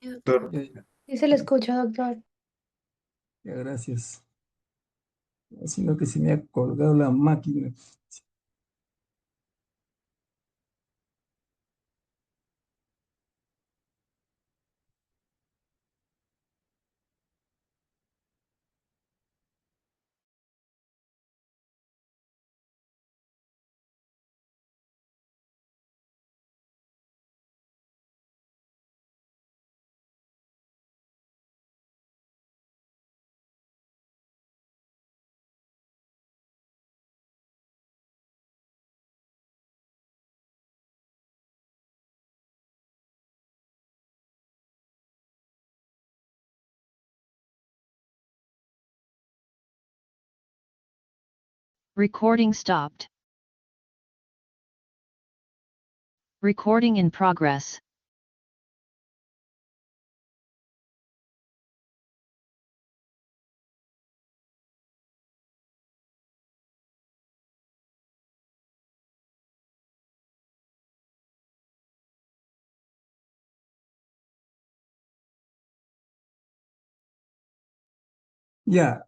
Sí, Doctor, doctor. ya, ya, Sí se le escucha, doctor. ya, gracias. Sino que se me ha colgado la máquina. Recording stopped. Recording in progress. Ya,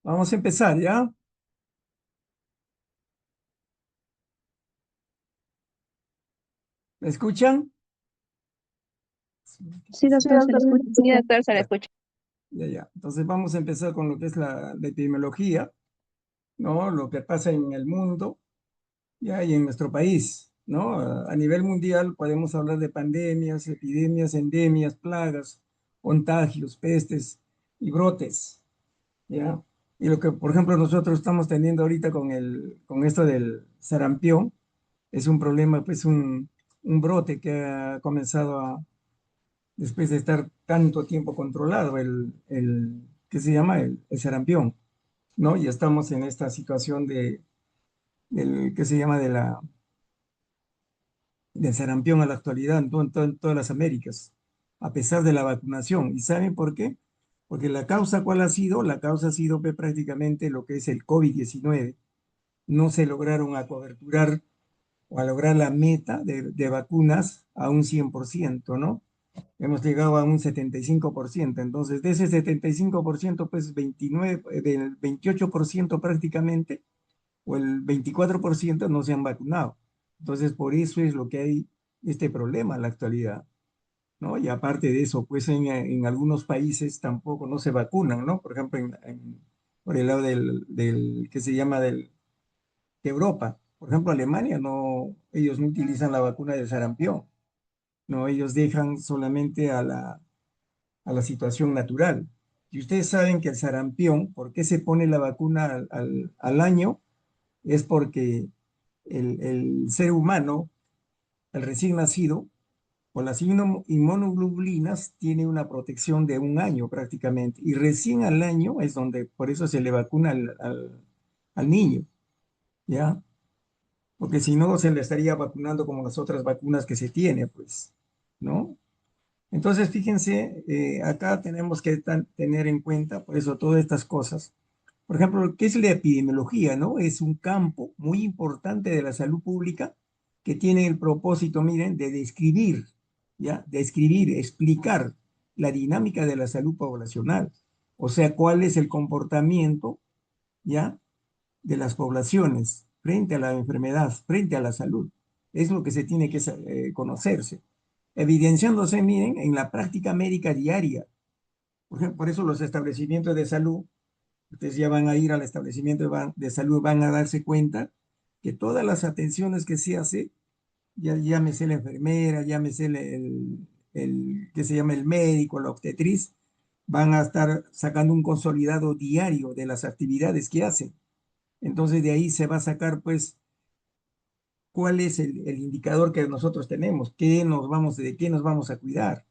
vamos a empezar, ¿ya? ¿Me escuchan? Sí, doctor, se le escucha. Sí, doctor, se le Ya, escucha. ya, ya. Entonces vamos a empezar con lo que es la epidemiología, ¿no? Lo que pasa en el mundo, ya, y en nuestro país, ¿no? A nivel mundial podemos hablar de pandemias, epidemias, endemias, plagas, contagios, pestes y brotes, ¿ya? Y lo que, por ejemplo, nosotros estamos teniendo ahorita con esto del sarampión, es un problema, pues un brote que ha comenzado después de estar tanto tiempo controlado, ¿qué se llama? El sarampión, ¿no? Y estamos en esta situación ¿qué se llama? Del sarampión a la actualidad en todas las Américas, a pesar de la vacunación. ¿Y saben por qué? Porque la causa, ¿cuál ha sido? La causa ha sido pues, prácticamente lo que es el COVID-19. No se lograron acoberturar o a lograr la meta de vacunas a un 100%, ¿no? Hemos llegado a un 75%. Entonces, de ese 75%, pues 29, del 28% prácticamente, o el 24% no se han vacunado. Entonces, por eso es lo que hay este problema en la actualidad, ¿no? Y aparte de eso, pues en algunos países tampoco no se vacunan, ¿no? Por ejemplo, por el lado ¿qué se llama? De Europa. Por ejemplo, Alemania, no, ellos no utilizan la vacuna del sarampión, no, ellos dejan solamente a la situación natural. Y ustedes saben que el sarampión, ¿por qué se pone la vacuna al año? Es porque el ser humano, el recién nacido, con las inmunoglobulinas tiene una protección de un año prácticamente. Y recién al año es donde, por eso se le vacuna al niño, ¿ya? Porque si no, se le estaría vacunando como las otras vacunas que se tiene, pues, ¿no? Entonces, fíjense, acá tenemos que tener en cuenta, por eso, todas estas cosas. Por ejemplo, ¿qué es la epidemiología, no? Es un campo muy importante de la salud pública que tiene el propósito, miren, de describir, ¿ya? Describir, explicar la dinámica de la salud poblacional. O sea, cuál es el comportamiento, ¿ya? De las poblaciones frente a la enfermedad, frente a la salud. Es lo que se tiene que conocerse. Evidenciándose, miren, en la práctica médica diaria. Por ejemplo, por eso los establecimientos de salud, ustedes ya van a ir al establecimiento de salud, van a darse cuenta que todas las atenciones que se hace, ya llámese la enfermera, llámese ¿qué se llama? El médico, la obstetriz, van a estar sacando un consolidado diario de las actividades que hacen. Entonces de ahí se va a sacar, pues, cuál es el indicador que nosotros tenemos, de qué nos vamos a cuidar,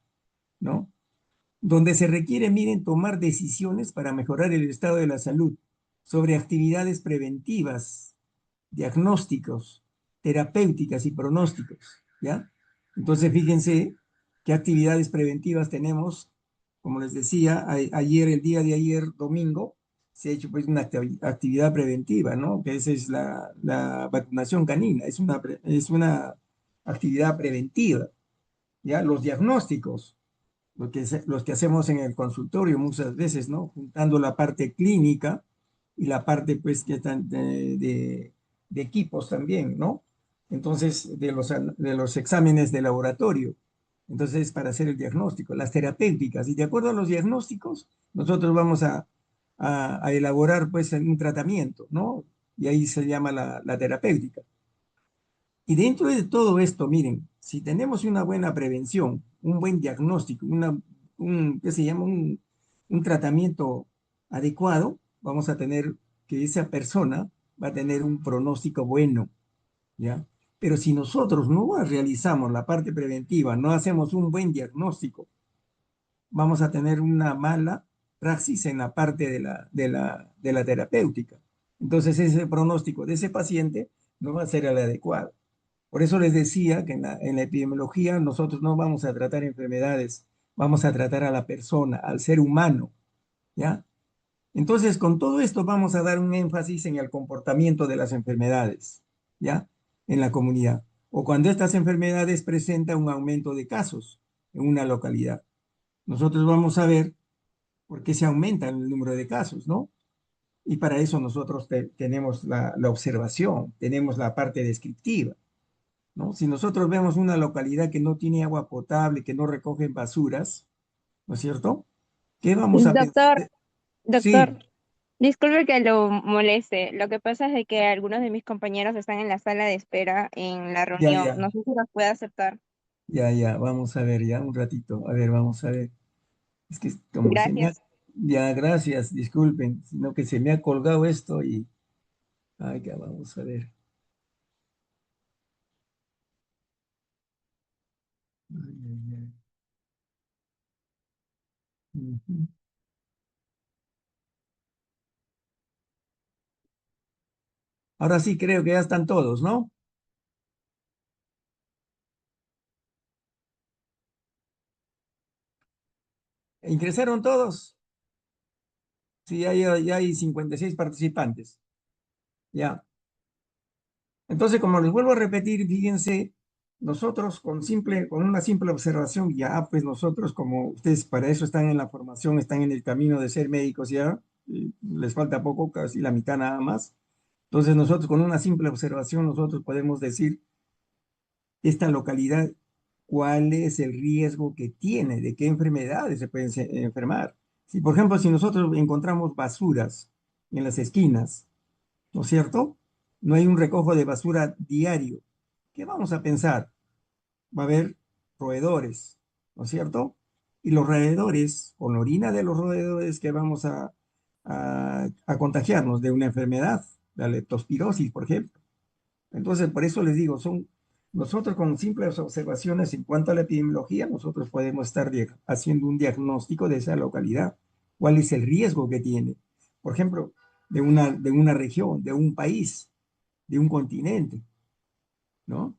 ¿no? Donde se requiere, miren, tomar decisiones para mejorar el estado de la salud sobre actividades preventivas, diagnósticos, terapéuticas y pronósticos, ¿ya? Entonces, fíjense qué actividades preventivas tenemos. Como les decía, ayer, el día de ayer, domingo, se ha hecho pues una actividad preventiva, ¿no? Que esa es la vacunación canina, es una actividad preventiva. ¿ya? Los diagnósticos, los que hacemos en el consultorio muchas veces, ¿no? Juntando la parte clínica y la parte, pues, que están de equipos también, ¿no? Entonces, de los exámenes de laboratorio. Entonces, para hacer el diagnóstico, las terapéuticas. Y de acuerdo a los diagnósticos, nosotros vamos a elaborar, pues, un tratamiento, ¿no? Y ahí se llama la terapéutica. Y dentro de todo esto, miren, si tenemos una buena prevención, un buen diagnóstico, ¿qué se llama? Un tratamiento adecuado, vamos a tener que esa persona va a tener un pronóstico bueno, ¿ya? Pero si nosotros no realizamos la parte preventiva, no hacemos un buen diagnóstico, vamos a tener una mala praxis en la parte de la terapéutica. Entonces, ese pronóstico de ese paciente no va a ser el adecuado. Por eso les decía que en la epidemiología nosotros no vamos a tratar enfermedades, vamos a tratar a la persona, al ser humano, ¿ya? Entonces, con todo esto vamos a dar un énfasis en el comportamiento de las enfermedades, ¿ya? En la comunidad. O cuando estas enfermedades presentan un aumento de casos en una localidad. Nosotros vamos a ver por qué se aumenta el número de casos, ¿no? Y para eso nosotros tenemos la observación, tenemos la parte descriptiva. ¿No? Si nosotros vemos una localidad que no tiene agua potable, que no recogen basuras, ¿no es cierto? ¿Qué vamos a pensar? Doctor, doctor, Sí, disculpe que lo moleste. Lo que pasa es de que algunos de mis compañeros están en la sala de espera en la ya, reunión. ya, No sé si los puede aceptar. ya, vamos a ver, ya, un ratito. A ver, vamos a ver. Es que como se me ha, Gracias. ya, gracias, disculpen, sino que se me ha colgado esto y, ay, ya, vamos a ver. Ay, ay, ay. Ujú. Ahora sí creo que ya están todos, ¿no? ¿Ingresaron todos? Sí, ya hay 56 participantes. Ya. Entonces, como les vuelvo a repetir, fíjense, nosotros con una simple observación, ya pues nosotros como ustedes para eso están en la formación, están en el camino de ser médicos ya, les falta poco, casi la mitad nada más. Entonces nosotros con una simple observación, nosotros podemos decir esta localidad, cuál es el riesgo que tiene, de qué enfermedades se pueden enfermar. Si, por ejemplo, si nosotros encontramos basuras en las esquinas, ¿no es cierto? No hay un recojo de basura diario. ¿Qué vamos a pensar? Va a haber roedores, ¿no es cierto? Y los roedores, con la orina de los roedores, que vamos a contagiarnos de una enfermedad, la leptospirosis, por ejemplo. Entonces, por eso les digo, nosotros con simples observaciones en cuanto a la epidemiología, nosotros podemos estar haciendo un diagnóstico de esa localidad. ¿Cuál es el riesgo que tiene? Por ejemplo, de una región, de un país, de un continente, ¿no?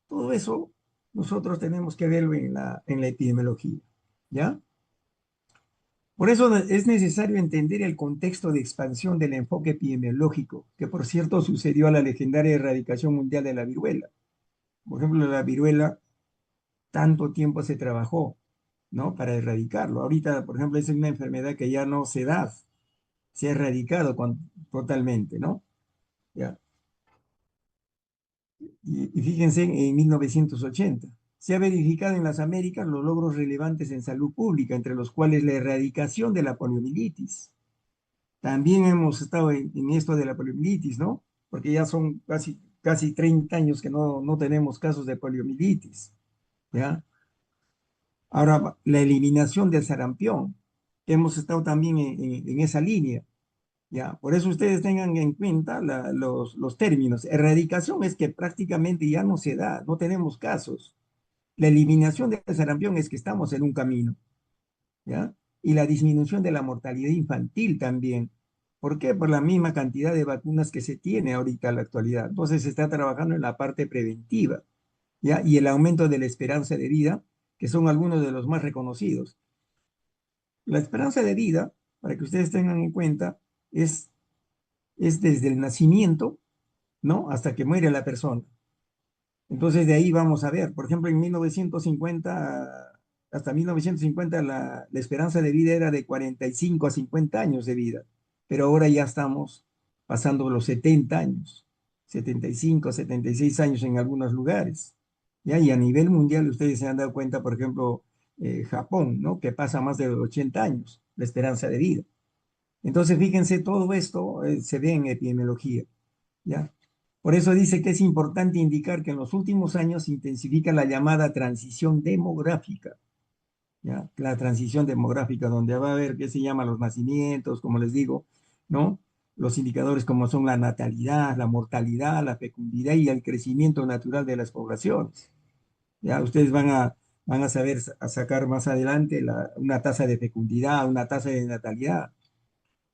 Todo eso nosotros tenemos que verlo en la epidemiología, ¿ya? Por eso es necesario entender el contexto de expansión del enfoque epidemiológico, que por cierto sucedió a la legendaria erradicación mundial de la viruela. Por ejemplo, la viruela, tanto tiempo se trabajó, ¿no? Para erradicarlo. Ahorita, por ejemplo, es una enfermedad que ya no se da, se ha erradicado totalmente, ¿no? ¿Ya? Y fíjense, en 1980 se ha verificado en las Américas los logros relevantes en salud pública, entre los cuales la erradicación de la poliomielitis. También hemos estado en esto de la poliomielitis, ¿no? Porque ya son casi 30 años que no tenemos casos de poliomielitis, ¿ya? Ahora, la eliminación del sarampión. Hemos estado también en esa línea, ¿ya? Por eso ustedes tengan en cuenta los términos. Erradicación es que prácticamente ya no se da, no tenemos casos. La eliminación del sarampión es que estamos en un camino, ¿ya? Y la disminución de la mortalidad infantil también. ¿Por qué? Por la misma cantidad de vacunas que se tiene ahorita en la actualidad. Entonces se está trabajando en la parte preventiva, ¿ya? Y el aumento de la esperanza de vida, que son algunos de los más reconocidos. La esperanza de vida, para que ustedes tengan en cuenta, es desde el nacimiento, ¿no? Hasta que muere la persona. Entonces de ahí vamos a ver, por ejemplo, en 1950, hasta 1950 la esperanza de vida era de 45 a 50 años de vida, pero ahora ya estamos pasando los 70 años, 75, 76 años en algunos lugares. ¿Ya? Y a nivel mundial ustedes se han dado cuenta, por ejemplo, Japón, ¿no? Que pasa más de 80 años la esperanza de vida. Entonces, fíjense, todo esto se ve en epidemiología. ¿Ya? Por eso dice que es importante indicar que en los últimos años se intensifica la llamada transición demográfica, ¿ya? La transición demográfica, donde va a haber, ¿qué se llama? Los nacimientos, como les digo, ¿no? Los indicadores como son la natalidad, la mortalidad, la fecundidad y el crecimiento natural de las poblaciones. ¿Ya? Ustedes van a saber a sacar más adelante una tasa de fecundidad, una tasa de natalidad.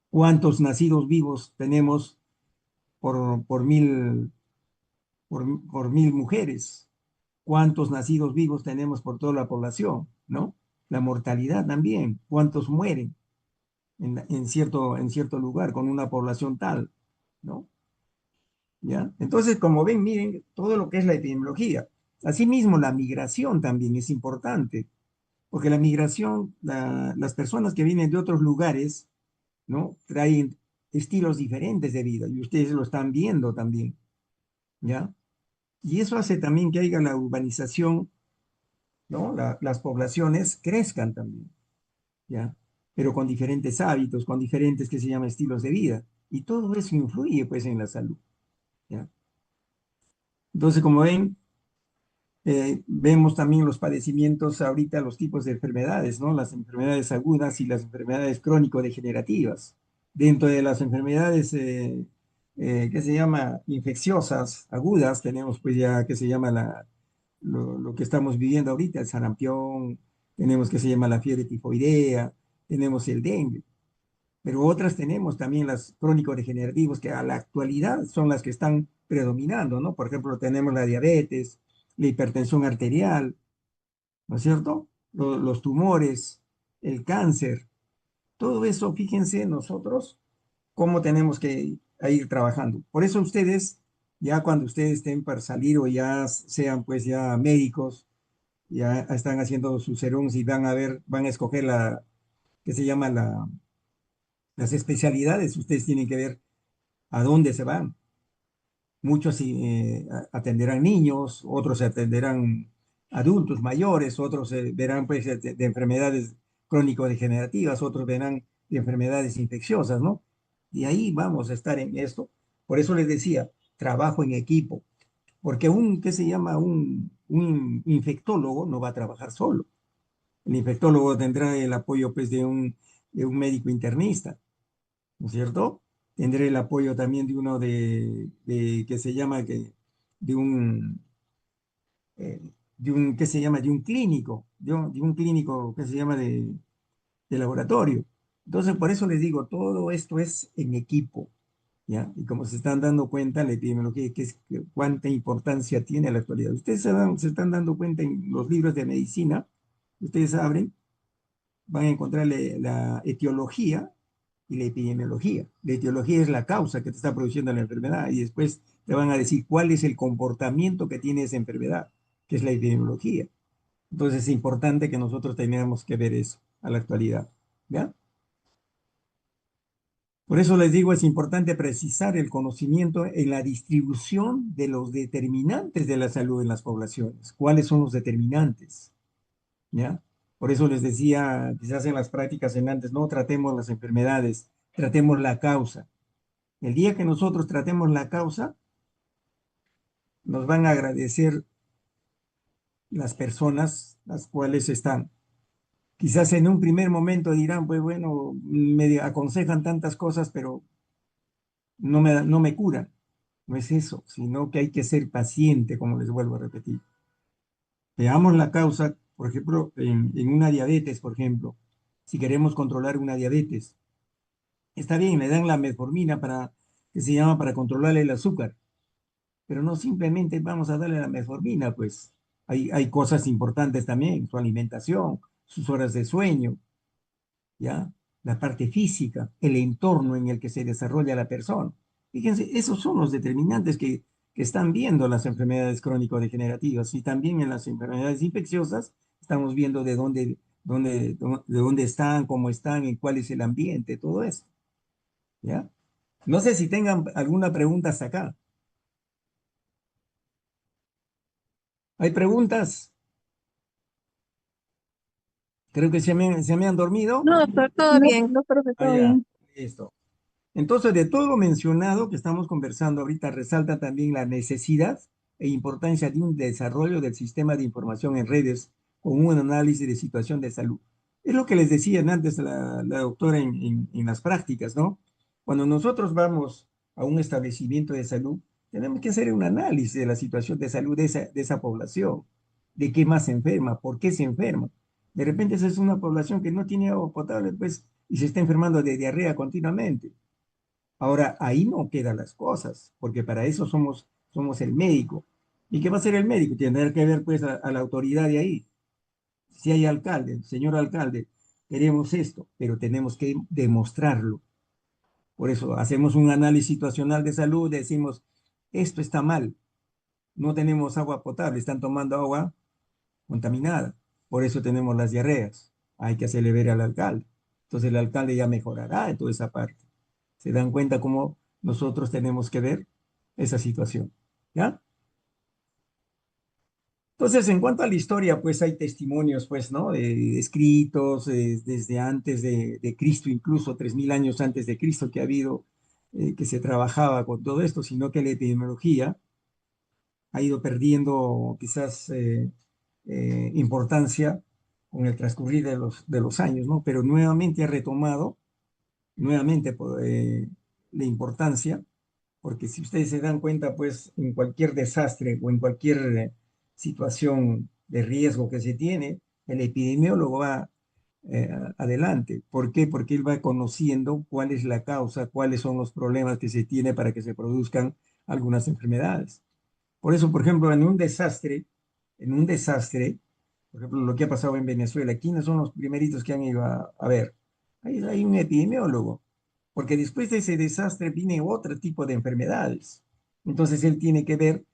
¿Cuántos nacidos vivos tenemos por mil por mil mujeres? ¿Cuántos nacidos vivos tenemos por toda la población? ¿No? La mortalidad también, ¿cuántos mueren en cierto lugar con una población tal? ¿No? ¿Ya? Entonces, como ven, miren todo lo que es la epidemiología. Asimismo, la migración también es importante, porque la migración, las personas que vienen de otros lugares, ¿no? Traen estilos diferentes de vida y ustedes lo están viendo también, ¿ya? Y eso hace también que haya la urbanización, ¿no? Las poblaciones crezcan también, ¿ya? Pero con diferentes hábitos, con diferentes, que se llama, estilos de vida. Y todo eso influye, pues, en la salud, ¿ya? Entonces, como ven, vemos también los padecimientos ahorita, los tipos de enfermedades, ¿no? Las enfermedades agudas y las enfermedades crónico-degenerativas. Dentro de las enfermedades, ¿qué se llama? Infecciosas, agudas, tenemos pues ya, que se llama lo que estamos viviendo ahorita, el sarampión, tenemos que se llama la fiebre tifoidea, tenemos el dengue, pero otras tenemos también las crónico-degenerativos que a la actualidad son las que están predominando, ¿no? Por ejemplo, tenemos la diabetes, la hipertensión arterial, ¿no es cierto? Los tumores, el cáncer, todo eso, fíjense nosotros cómo tenemos que ir trabajando. Por eso ustedes, ya cuando ustedes estén para salir o ya sean pues ya médicos, ya están haciendo sus serums y van a ver, van a escoger que se llama las especialidades, ustedes tienen que ver a dónde se van. Muchos atenderán niños, otros atenderán adultos mayores, otros verán pues de enfermedades crónico-degenerativas, otros verán de enfermedades infecciosas, ¿no? Y ahí vamos a estar en esto. Por eso les decía, trabajo en equipo, porque ¿qué se llama? Un infectólogo no va a trabajar solo. El infectólogo tendrá el apoyo pues de un médico internista, ¿no es cierto? Tendré el apoyo también de uno que se llama de un, ¿qué se llama? De un clínico, de un clínico que se llama de laboratorio. Entonces, por eso les digo, todo esto es en equipo, ¿ya? Y como se están dando cuenta, la epidemiología, cuánta importancia tiene en la actualidad. Ustedes se están dando cuenta en los libros de medicina, ustedes abren, van a encontrar la etiología y la epidemiología. La etiología es la causa que te está produciendo la enfermedad y después te van a decir cuál es el comportamiento que tiene esa enfermedad, que es la epidemiología. Entonces es importante que nosotros tengamos que ver eso a la actualidad, ¿ya? Por eso les digo, es importante precisar el conocimiento en la distribución de los determinantes de la salud en las poblaciones. ¿Cuáles son los determinantes? ¿Ya? Por eso les decía, quizás en las prácticas en antes, no tratemos las enfermedades, tratemos la causa. El día que nosotros tratemos la causa, nos van a agradecer las personas las cuales están. Quizás en un primer momento dirán, pues bueno, me aconsejan tantas cosas, pero no me curan. No es eso, sino que hay que ser paciente, como les vuelvo a repetir. Veamos la causa, por ejemplo, en una diabetes, por ejemplo. Si queremos controlar una diabetes, está bien, le dan la metformina que se llama para controlar el azúcar, pero no simplemente vamos a darle la metformina, pues hay cosas importantes también, su alimentación, sus horas de sueño, ¿ya? La parte física, el entorno en el que se desarrolla la persona. Fíjense, esos son los determinantes que están viendo las enfermedades crónico-degenerativas y también en las enfermedades infecciosas estamos viendo de dónde están, cómo están, en cuál es el ambiente, todo eso, ¿ya? No sé si tengan alguna pregunta hasta acá. ¿Hay preguntas? Creo que se me han dormido. No, doctor, todo bien, no, profe, Ah, todo ya, bien. listo. Entonces, de todo lo mencionado que estamos conversando ahorita, resalta también la necesidad e importancia de un desarrollo del sistema de información en redes con un análisis de situación de salud. Es lo que les decía antes la doctora en las prácticas, ¿no? Cuando nosotros vamos a un establecimiento de salud, tenemos que hacer un análisis de la situación de salud de esa población, de qué más se enferma, por qué se enferma. De repente esa es una población que no tiene agua potable, pues, y se está enfermando de diarrea continuamente. Ahora, ahí no quedan las cosas, porque para eso somos el médico. ¿Y qué va a hacer el médico? Tendrá que ver pues a la autoridad de ahí. Si hay alcalde, señor alcalde, queremos esto, pero tenemos que demostrarlo. Por eso hacemos un análisis situacional de salud, decimos, esto está mal, no tenemos agua potable, están tomando agua contaminada. Por eso tenemos las diarreas. Hay que hacerle ver al alcalde. Entonces el alcalde ya mejorará en toda esa parte. ¿Se dan cuenta cómo nosotros tenemos que ver esa situación? ¿Ya? Entonces, en cuanto a la historia, pues hay testimonios, pues, ¿no? Escritos desde antes de Cristo, incluso 3000 años antes de Cristo, que ha habido, que se trabajaba con todo esto, sino que la epidemiología ha ido perdiendo quizás importancia con el transcurrir de los años, ¿no? Pero nuevamente ha retomado, nuevamente, la importancia, porque si ustedes se dan cuenta, pues en cualquier desastre o en cualquier situación de riesgo que se tiene, el epidemiólogo va adelante. ¿Por qué? Porque él va conociendo cuál es la causa, cuáles son los problemas que se tiene para que se produzcan algunas enfermedades. Por eso, por ejemplo, en un desastre, por ejemplo, lo que ha pasado en Venezuela, ¿quiénes son los primeritos que han ido a ver? Hay un epidemiólogo, porque después de ese desastre viene otro tipo de enfermedades. Entonces él tiene que ver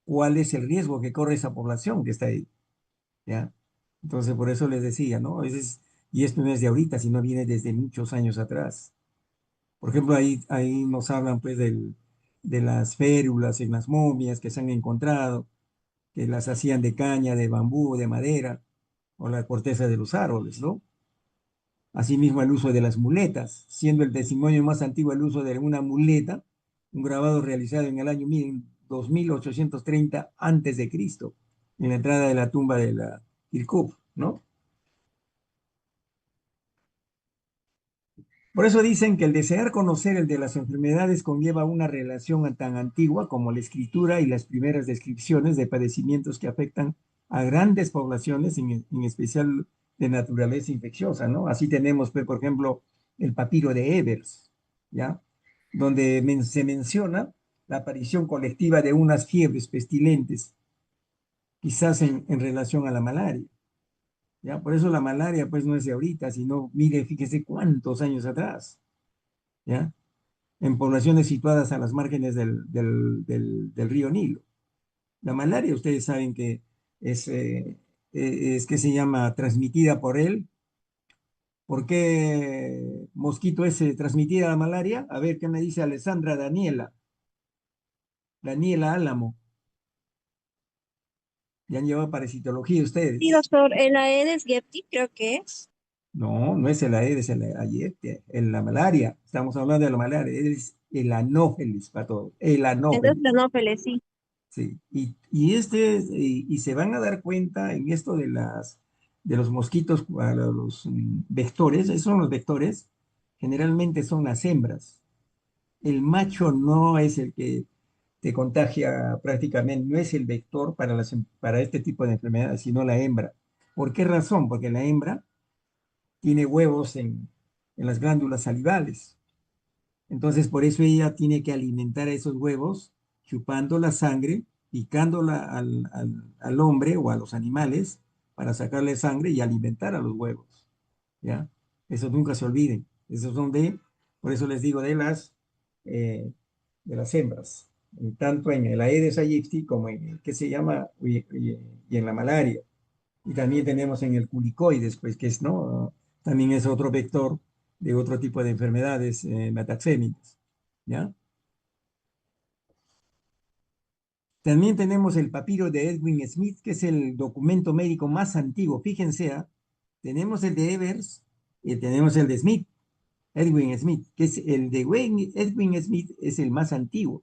cuál es el riesgo que corre esa población que está ahí, ¿ya? Entonces por eso les decía, ¿no? Y esto no es de ahorita, sino viene desde muchos años atrás. Por ejemplo, ahí nos hablan pues de las férulas en las momias que se han encontrado, que las hacían de caña, de bambú, de madera, o la corteza de los árboles, ¿no? Asimismo, el uso de las muletas, siendo el testimonio más antiguo el uso de una muleta, un grabado realizado en el año 2830 antes de Cristo, en la entrada de la tumba de la Kirkuk, ¿no? Por eso dicen que el desear conocer el de las enfermedades conlleva una relación tan antigua como la escritura y las primeras descripciones de padecimientos que afectan a grandes poblaciones, en especial de naturaleza infecciosa, ¿no? Así tenemos, pues, por ejemplo, el papiro de Ebers, ¿ya? Donde se menciona la aparición colectiva de unas fiebres pestilentes, quizás en relación a la malaria, ¿ya? Por eso la malaria, pues, no es de ahorita, sino, mire, fíjese cuántos años atrás, ¿ya? En poblaciones situadas a las márgenes del río Nilo. La malaria, ustedes saben que es, es que se llama transmitida por él. ¿Por qué mosquito es transmitida la malaria? A ver, ¿qué me dice Alessandra Daniela Álamo? Ya han llevado parasitología Sí, ustedes. doctor, el Aedes aegypti creo que es. No, no es el Aedes, el Aegypti, en la malaria. Estamos hablando de la malaria, es el anófeles para todos, el Entonces, anófeles. Anófeles, sí. Sí, y se van a dar cuenta en esto de los mosquitos, los vectores, esos son los vectores, generalmente son las hembras. El macho no es el que te contagia prácticamente, no es el vector para, para este tipo de enfermedades, sino la hembra. ¿Por qué razón? Porque la hembra tiene huevos en las glándulas salivales. Entonces, por eso ella tiene que alimentar a esos huevos, chupando la sangre, picándola al hombre o a los animales para sacarle sangre y alimentar a los huevos. ¿Ya? Eso nunca se olviden. Esos son por eso les digo, eh, de las hembras. tanto en el Aedes aegypti como en, ¿qué se llama? Y en la malaria. Y también tenemos en el culicoides, pues, que es, ¿no? También es otro vector de otro tipo de enfermedades metaxémicas, ¿ya? También tenemos el papiro de Edwin Smith, que es el documento médico más antiguo. Fíjense, tenemos el de Evers y tenemos el de Smith, Edwin Smith, que es el de Edwin Smith, es el más antiguo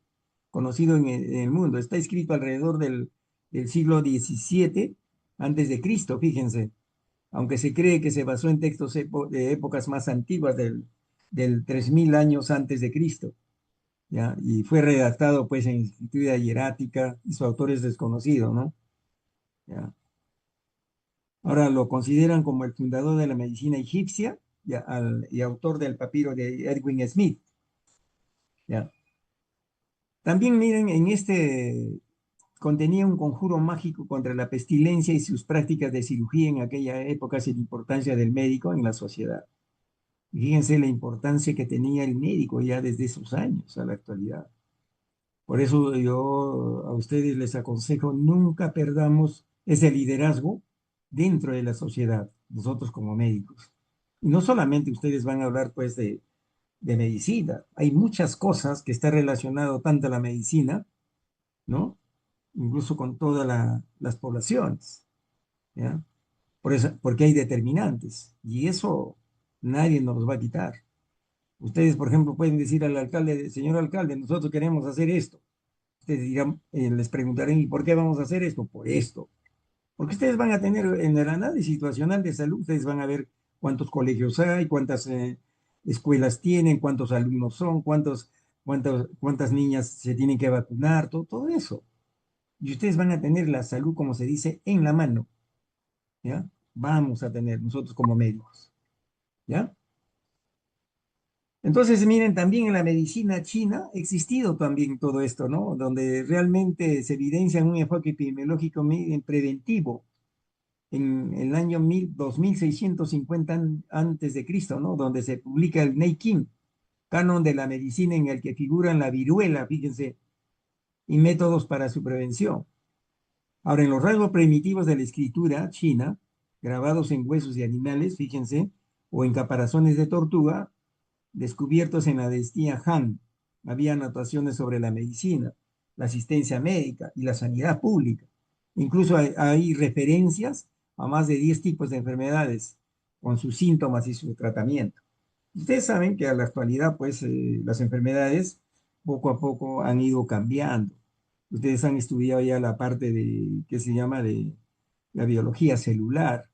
conocido en el mundo. Está escrito alrededor del siglo XVII antes de Cristo, fíjense, aunque se cree que se basó en textos de épocas más antiguas del 3000 años antes de Cristo. ¿Ya? Y fue redactado pues en escritura hierática y su autor es desconocido, ¿no? ¿Ya? Ahora lo consideran como el fundador de la medicina egipcia y autor del papiro de Edwin Smith, ¿ya? También miren, en este contenía un conjuro mágico contra la pestilencia y sus prácticas de cirugía en aquella época sin importancia del médico en la sociedad. Fíjense la importancia que tenía el médico ya desde esos años a la actualidad. Por eso yo a ustedes les aconsejo nunca perdamos ese liderazgo dentro de la sociedad, nosotros como médicos. Y no solamente ustedes van a hablar pues de medicina, hay muchas cosas que están relacionadas tanto a la medicina, ¿no? Incluso con todas las poblaciones, ¿ya? Por eso, porque hay determinantes y eso nadie nos los va a quitar. Ustedes, por ejemplo, pueden decir al alcalde, señor alcalde, nosotros queremos hacer esto. Ustedes dirán, les preguntarán, ¿y por qué vamos a hacer esto? Por esto. Porque ustedes van a tener en el análisis situacional de salud, ustedes van a ver cuántos colegios hay, cuántas escuelas tienen, cuántos alumnos son, cuántas niñas se tienen que vacunar, todo eso. Y ustedes van a tener la salud, como se dice, en la mano, ¿ya? Vamos a tener nosotros como médicos, ¿ya? Entonces, miren, también en la medicina china ha existido también todo esto, ¿no? Donde realmente se evidencia un enfoque epidemiológico preventivo en el año 2650 antes de Cristo, ¿no? Donde se publica el Neikin, canon de la medicina en el que figuran la viruela, fíjense, y métodos para su prevención. Ahora, en los rasgos primitivos de la escritura china, grabados en huesos de animales, fíjense, o en caparazones de tortuga, descubiertos en la dinastía Han. Había anotaciones sobre la medicina, la asistencia médica y la sanidad pública. Incluso hay referencias a más de 10 tipos de enfermedades con sus síntomas y su tratamiento. Ustedes saben que a la actualidad, pues, las enfermedades poco a poco han ido cambiando. Ustedes han estudiado ya la parte de, que se llama de la biología celular,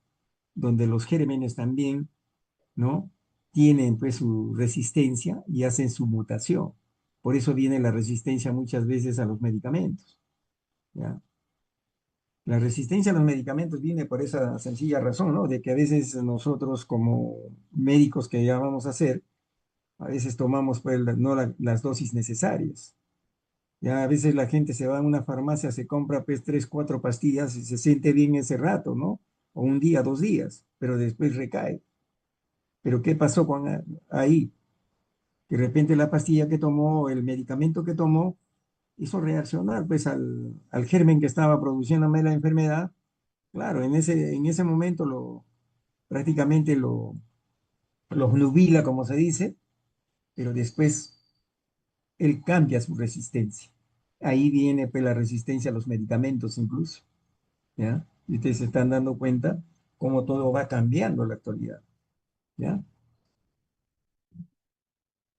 donde los gérmenes también, ¿no? Tienen pues su resistencia y hacen su mutación. Por eso viene la resistencia muchas veces a los medicamentos, ¿ya? La resistencia a los medicamentos viene por esa sencilla razón, ¿no? De que a veces nosotros como médicos que ya vamos a hacer, a veces tomamos pues no las dosis necesarias. Ya a veces la gente se va a una farmacia, se compra pues 3, 4 pastillas y se siente bien ese rato, ¿no? O un día, 2 días, pero después recae. Pero ¿qué pasó ahí? De repente la pastilla que tomó, el medicamento que tomó, hizo reaccionar pues al germen que estaba produciéndome la enfermedad. Claro, en ese momento prácticamente lo nubila, como se dice, pero después él cambia su resistencia. Ahí viene pues la resistencia a los medicamentos incluso, ¿ya? Y ustedes se están dando cuenta cómo todo va cambiando en la actualidad, ¿ya?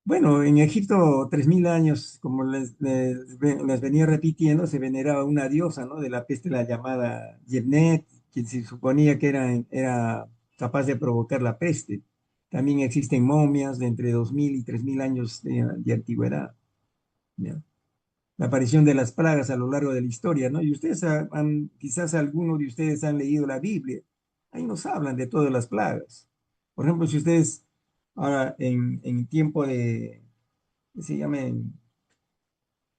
Bueno, en Egipto, 3000 años, como les venía repitiendo, se veneraba una diosa, ¿no? De la peste, la llamada Yebnet, quien se suponía que era capaz de provocar la peste. También existen momias de entre 2000 y 3000 años de antigüedad, ¿ya? La aparición de las plagas a lo largo de la historia, ¿no? Y ustedes quizás algunos de ustedes han leído la Biblia. Ahí nos hablan de todas las plagas. Por ejemplo, si ustedes ahora en tiempo de que se llamen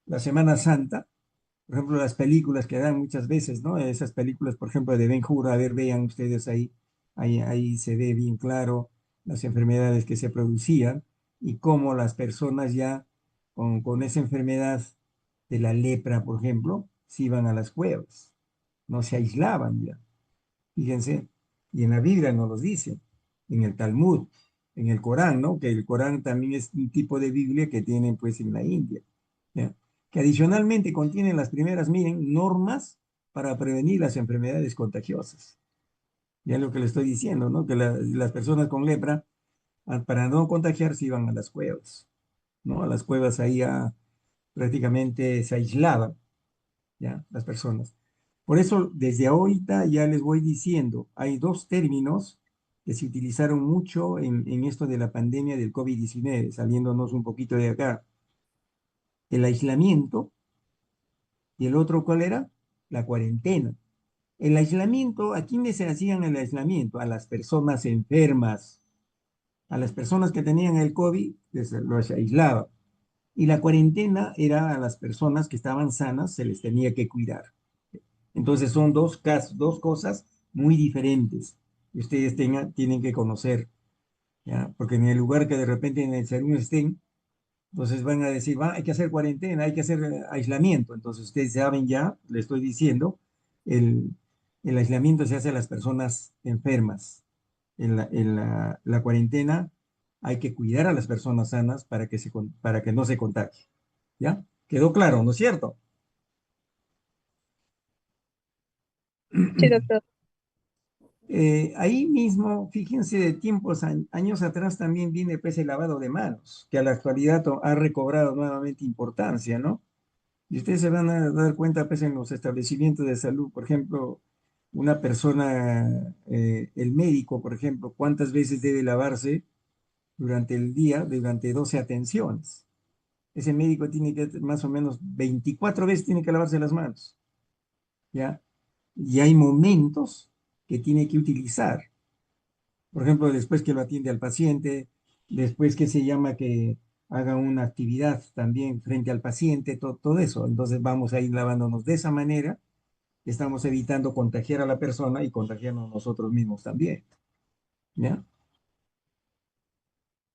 la Semana Santa, por ejemplo, las películas que dan muchas veces, ¿no? Esas películas, por ejemplo, de Ben-Hur, a ver, vean ustedes ahí se ve bien claro las enfermedades que se producían y cómo las personas ya con esa enfermedad de la lepra, por ejemplo, se iban a las cuevas, no se aislaban ya. Fíjense, y en la Biblia nos los dice, en el Talmud, en el Corán, ¿no? Que el Corán también es un tipo de Biblia que tienen pues en la India, ¿ya? Que adicionalmente contienen las primeras, miren, normas para prevenir las enfermedades contagiosas. Ya lo que le estoy diciendo, ¿no? Que las personas con lepra, para no contagiarse, iban a las cuevas, ¿no? A las cuevas ahí prácticamente se aislaban, ¿ya? Las personas. Por eso, desde ahorita ya les voy diciendo, hay dos términos que se utilizaron mucho en esto de la pandemia del COVID-19, saliéndonos un poquito de acá. El aislamiento y el otro, ¿cuál era? La cuarentena. El aislamiento, ¿a quiénes se hacían el aislamiento? A las personas enfermas, a las personas que tenían el COVID, los aislaba. Y la cuarentena era a las personas que estaban sanas, se les tenía que cuidar. Entonces son dos casos, dos cosas muy diferentes que ustedes tienen que conocer, ¿ya? Porque en el lugar que de repente en el salón estén, entonces van a decir, hay que hacer cuarentena, hay que hacer aislamiento. Entonces ustedes saben ya, le estoy diciendo, el, el aislamiento se hace a las personas enfermas. La cuarentena hay que cuidar a las personas sanas para que no se contagien. ¿Ya? ¿Quedó claro, no es cierto? Sí, doctor. Ahí mismo, fíjense, de tiempos, años atrás también viene pues el lavado de manos, que a la actualidad ha recobrado nuevamente importancia, ¿no? Y ustedes se van a dar cuenta pues en los establecimientos de salud, por ejemplo, una persona, el médico, por ejemplo, ¿cuántas veces debe lavarse durante el día, durante 12 atenciones? Ese médico tiene que, más o menos, 24 veces tiene que lavarse las manos, ¿ya? Y hay momentos que tiene que utilizar. Por ejemplo, después que lo atiende al paciente, después que se llama que haga una actividad también frente al paciente, todo eso. Entonces vamos a ir lavándonos de esa manera, estamos evitando contagiar a la persona y contagiarnos nosotros mismos también, ¿ya?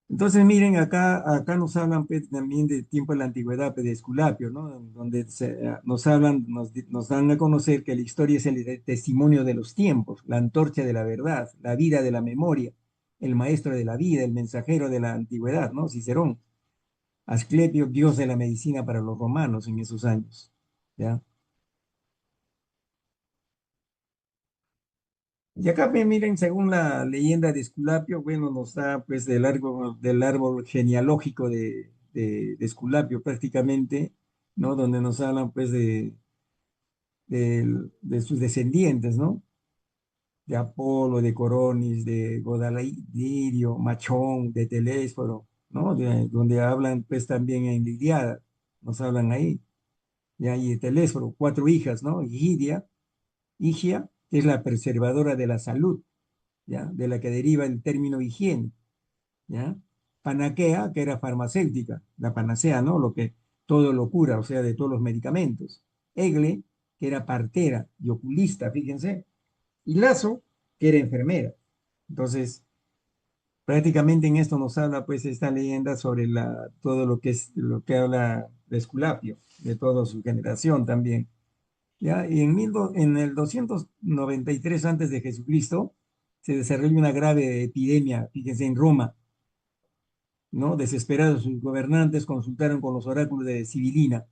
Entonces, miren, acá nos hablan pues, también de tiempo de la antigüedad, pues, de Esculapio, ¿no? Donde nos hablan, nos dan a conocer que la historia es el testimonio de los tiempos, la antorcha de la verdad, la vida de la memoria, el maestro de la vida, el mensajero de la antigüedad, ¿no? Cicerón, Asclepio, dios de la medicina para los romanos en esos años, ¿ya? Y acá miren, según la leyenda de Esculapio, bueno, nos da pues del árbol genealógico de Esculapio prácticamente, ¿no? Donde nos hablan pues de sus descendientes, ¿no? De Apolo, de Coronis, de Godalidio, Machón, de Telésforo, ¿no? Donde hablan pues también en la Ilíada, nos hablan ahí, ya, y de Telésforo, cuatro hijas, ¿no? Higia, que es la preservadora de la salud, ¿ya? De la que deriva el término higiene, ¿ya? Panaquea, que era farmacéutica, la panacea, ¿no? Todo lo cura, o sea, de todos los medicamentos. Egle, que era partera y oculista, fíjense. Y Lazo, que era enfermera. Entonces, prácticamente en esto nos habla, pues, esta leyenda sobre todo lo que habla de Esculapio, de toda su generación también. ¿Ya? Y en el 293 antes de Jesucristo se desarrolla una grave epidemia, fíjense, en Roma, ¿no? Desesperados sus gobernantes consultaron con los oráculos de Sibilina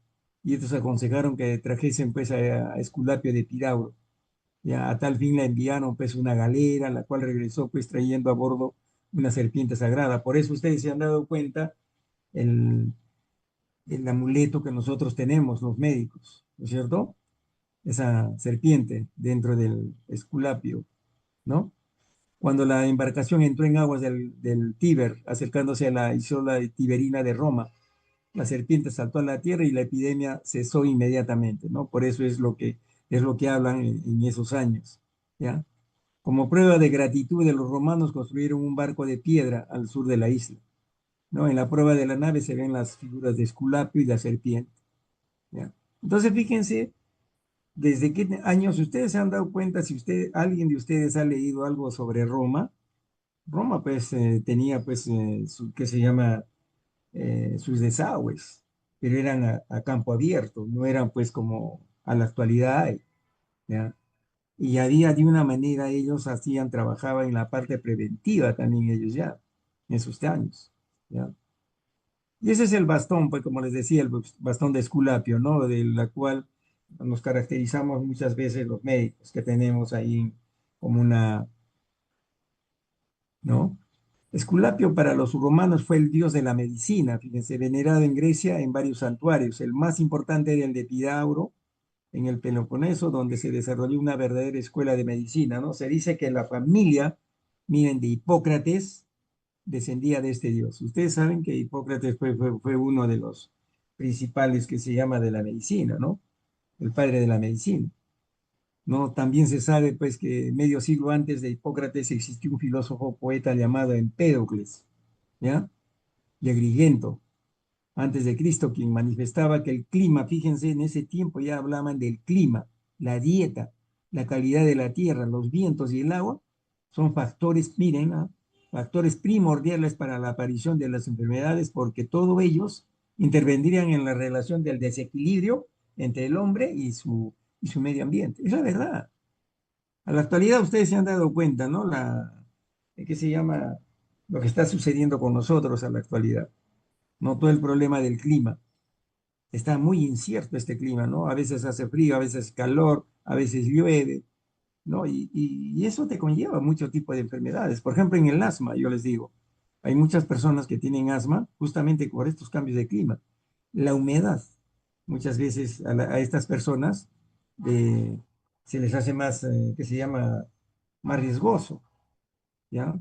y estos aconsejaron que trajesen pues a Esculapio de Epidavro. Ya a tal fin la enviaron pues una galera, la cual regresó pues trayendo a bordo una serpiente sagrada. Por eso ustedes se han dado cuenta el, el amuleto que nosotros tenemos, los médicos, ¿no es cierto? Esa serpiente dentro del Esculapio, ¿no? Cuando la embarcación entró en aguas del Tíber, acercándose a la isla tiberina de Roma, la serpiente saltó a la tierra y la epidemia cesó inmediatamente, ¿no? Por eso es lo que hablan en esos años, ¿ya? Como prueba de gratitud de los romanos construyeron un barco de piedra al sur de la isla, ¿no? En la prueba de la nave se ven las figuras de Esculapio y la serpiente, ¿ya? Entonces, fíjense, desde qué años ustedes se han dado cuenta, si alguien de ustedes ha leído algo sobre Roma. Roma, pues, tenía, pues, ¿qué se llama? Sus desagües. pero eran a campo abierto, no eran pues como a la actualidad hay, ¿ya? Y había de una manera ellos hacían, trabajaban en la parte preventiva también ellos ya, en sus años, ¿ya? Y ese es el bastón, pues como les decía, el bastón de Esculapio, ¿no? De la cual nos caracterizamos muchas veces los médicos que tenemos ahí como una, ¿no? Esculapio para los romanos fue el dios de la medicina, fíjense, venerado en Grecia en varios santuarios. El más importante era el de Epidauro, en el Peloponeso, donde se desarrolló una verdadera escuela de medicina, ¿no? Se dice que la familia, miren, de Hipócrates descendía de este dios. Ustedes saben que Hipócrates fue uno de los principales que se llama de la medicina, ¿no? El padre de la medicina. ¿No? También se sabe pues que medio siglo antes de Hipócrates existió un filósofo poeta llamado Empédocles, ¿ya? Y Agrigento, antes de Cristo, quien manifestaba que el clima, fíjense, en ese tiempo ya hablaban del clima, la dieta, la calidad de la tierra, los vientos y el agua, son factores, miren, ¿ah? Factores primordiales para la aparición de las enfermedades, porque todos ellos intervendrían en la relación del desequilibrio entre el hombre y su medio ambiente. Es la verdad. A la actualidad ustedes se han dado cuenta, ¿no? ¿Qué se llama? Lo que está sucediendo con nosotros a la actualidad, ¿no? Todo el problema del clima. Está muy incierto este clima, ¿no? A veces hace frío, a veces calor, a veces llueve, ¿no? Y eso te conlleva mucho tipo de enfermedades. Por ejemplo, en el asma, yo les digo, hay muchas personas que tienen asma justamente por estos cambios de clima. La humedad, muchas veces a estas personas eh, se les hace más, ¿qué se llama? Más riesgoso, ¿ya?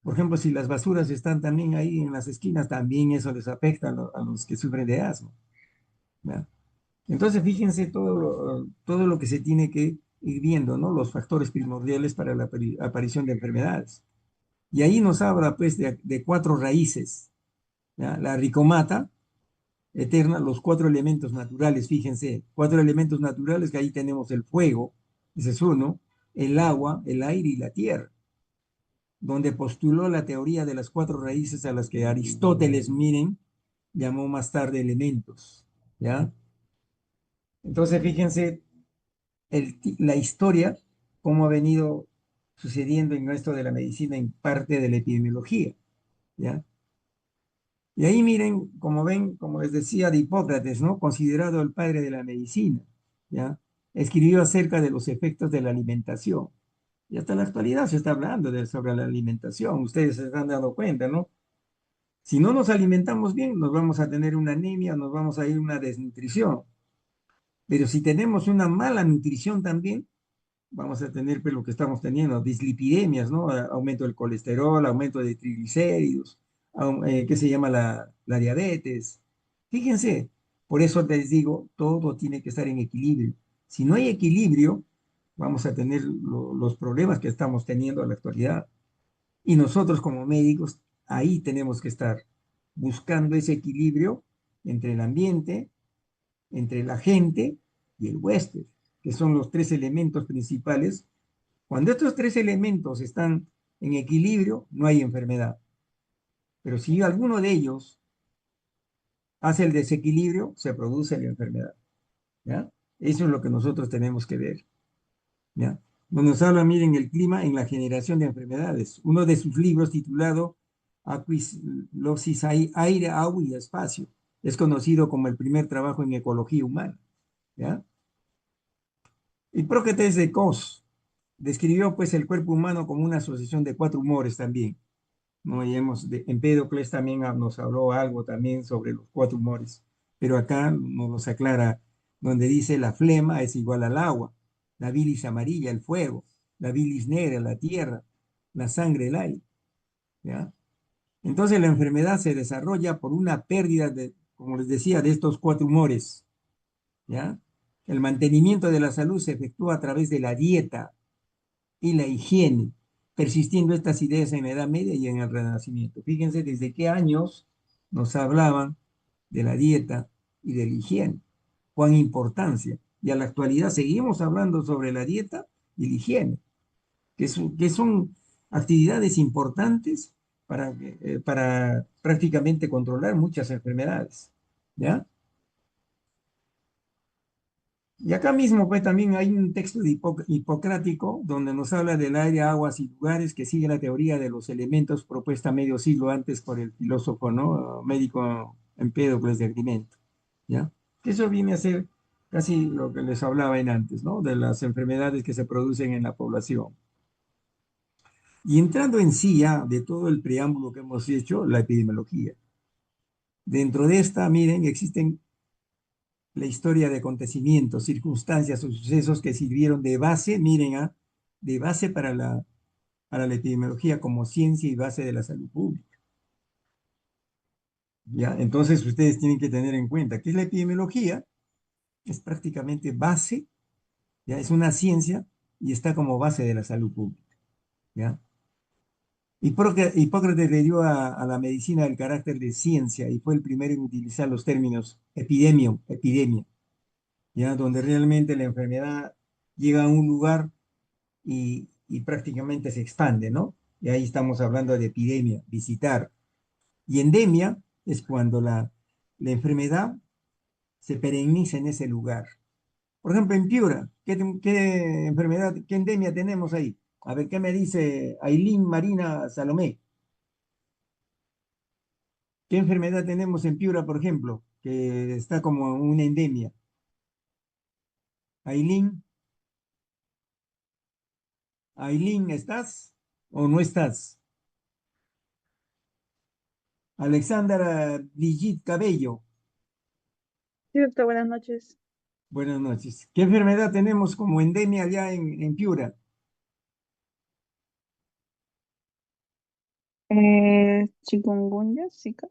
Por ejemplo, si las basuras están también ahí en las esquinas, también eso les afecta a los que sufren de asma, ¿ya? Entonces, fíjense todo lo que se tiene que ir viendo, ¿no? Los factores primordiales para la aparición de enfermedades. Y ahí nos habla, pues, de cuatro raíces, ¿ya? La ricomata eterna, los cuatro elementos naturales, fíjense, cuatro elementos naturales que ahí tenemos el fuego, ese es uno, el agua, el aire y la tierra, donde postuló la teoría de las cuatro raíces a las que Aristóteles, miren, llamó más tarde elementos, ¿ya? Entonces, fíjense la historia, cómo ha venido sucediendo en esto de la medicina en parte de la epidemiología, ¿ya? Y ahí miren, como ven, como les decía de Hipócrates, ¿no? Considerado el padre de la medicina, ¿ya? Escribió acerca de los efectos de la alimentación. Y hasta la actualidad se está hablando sobre la alimentación. Ustedes se han dado cuenta, ¿no? Si no nos alimentamos bien, nos vamos a tener una anemia, nos vamos a ir a una desnutrición. Pero si tenemos una mala nutrición también, vamos a tener pues, lo que estamos teniendo, dislipidemias, ¿no? Aumento del colesterol, aumento de triglicéridos, ¿qué se llama la diabetes? Fíjense, por eso les digo, todo tiene que estar en equilibrio. Si no hay equilibrio, vamos a tener los problemas que estamos teniendo en la actualidad. Y nosotros como médicos, ahí tenemos que estar buscando ese equilibrio entre el ambiente, entre la gente y el huésped, que son los tres elementos principales. Cuando estos tres elementos están en equilibrio, no hay enfermedad. Pero si alguno de ellos hace el desequilibrio, se produce la enfermedad, ¿ya? Eso es lo que nosotros tenemos que ver, ¿ya? Nos habla, miren, el clima en la generación de enfermedades. Uno de sus libros titulado Aquis Aire, Agua y Espacio. Es conocido como el primer trabajo en ecología humana, ¿ya? Hipócrates de Cos describió pues el cuerpo humano como una asociación de cuatro humores también, ¿no? Y Empédocles también nos habló algo también sobre los cuatro humores, pero acá nos aclara donde dice la flema es igual al agua, la bilis amarilla el fuego, la bilis negra la tierra, la sangre el aire, ¿ya? Entonces la enfermedad se desarrolla por una pérdida de, como les decía, de estos cuatro humores, ¿ya? El mantenimiento de la salud se efectúa a través de la dieta y la higiene, persistiendo estas ideas en la Edad Media y en el Renacimiento. Fíjense desde qué años nos hablaban de la dieta y de la higiene, cuán importancia. Y a la actualidad seguimos hablando sobre la dieta y la higiene, que son actividades importantes para prácticamente controlar muchas enfermedades. ¿ya? Y acá mismo, pues, también hay un texto de hipocrático donde nos habla del aire, aguas y lugares que sigue la teoría de los elementos propuesta medio siglo antes por el filósofo, ¿no? Médico Empédocles de Agrimento, ¿ya? Que eso viene a ser casi lo que les hablaba en antes, ¿no? De las enfermedades que se producen en la población. Y entrando en sí ya de todo el preámbulo que hemos hecho, la epidemiología. Dentro de esta, miren, existen la historia de acontecimientos, circunstancias o sucesos que sirvieron de base, miren, de base para la epidemiología como ciencia y base de la salud pública. ¿Ya? Entonces ustedes tienen que tener en cuenta que la epidemiología es prácticamente base, ya es una ciencia y está como base de la salud pública. ¿Ya? Hipócrates le dio a la medicina el carácter de ciencia y fue el primero en utilizar los términos epidemia, ¿ya? Donde realmente la enfermedad llega a un lugar y prácticamente se expande, ¿no? Y ahí estamos hablando de epidemia, visitar. Y endemia es cuando la enfermedad se perenniza en ese lugar. Por ejemplo, en Piura, ¿qué enfermedad, qué endemia tenemos ahí? A ver, ¿qué me dice Ailín Marina Salomé? ¿Qué enfermedad tenemos en Piura, por ejemplo, que está como una endemia? Ailín, Ailín, ¿estás o no estás? Alexandra Brigitte Cabello, Cierto, buenas noches. buenas noches. ¿Qué enfermedad tenemos como endemia allá en Piura? Chikungunya, Zika.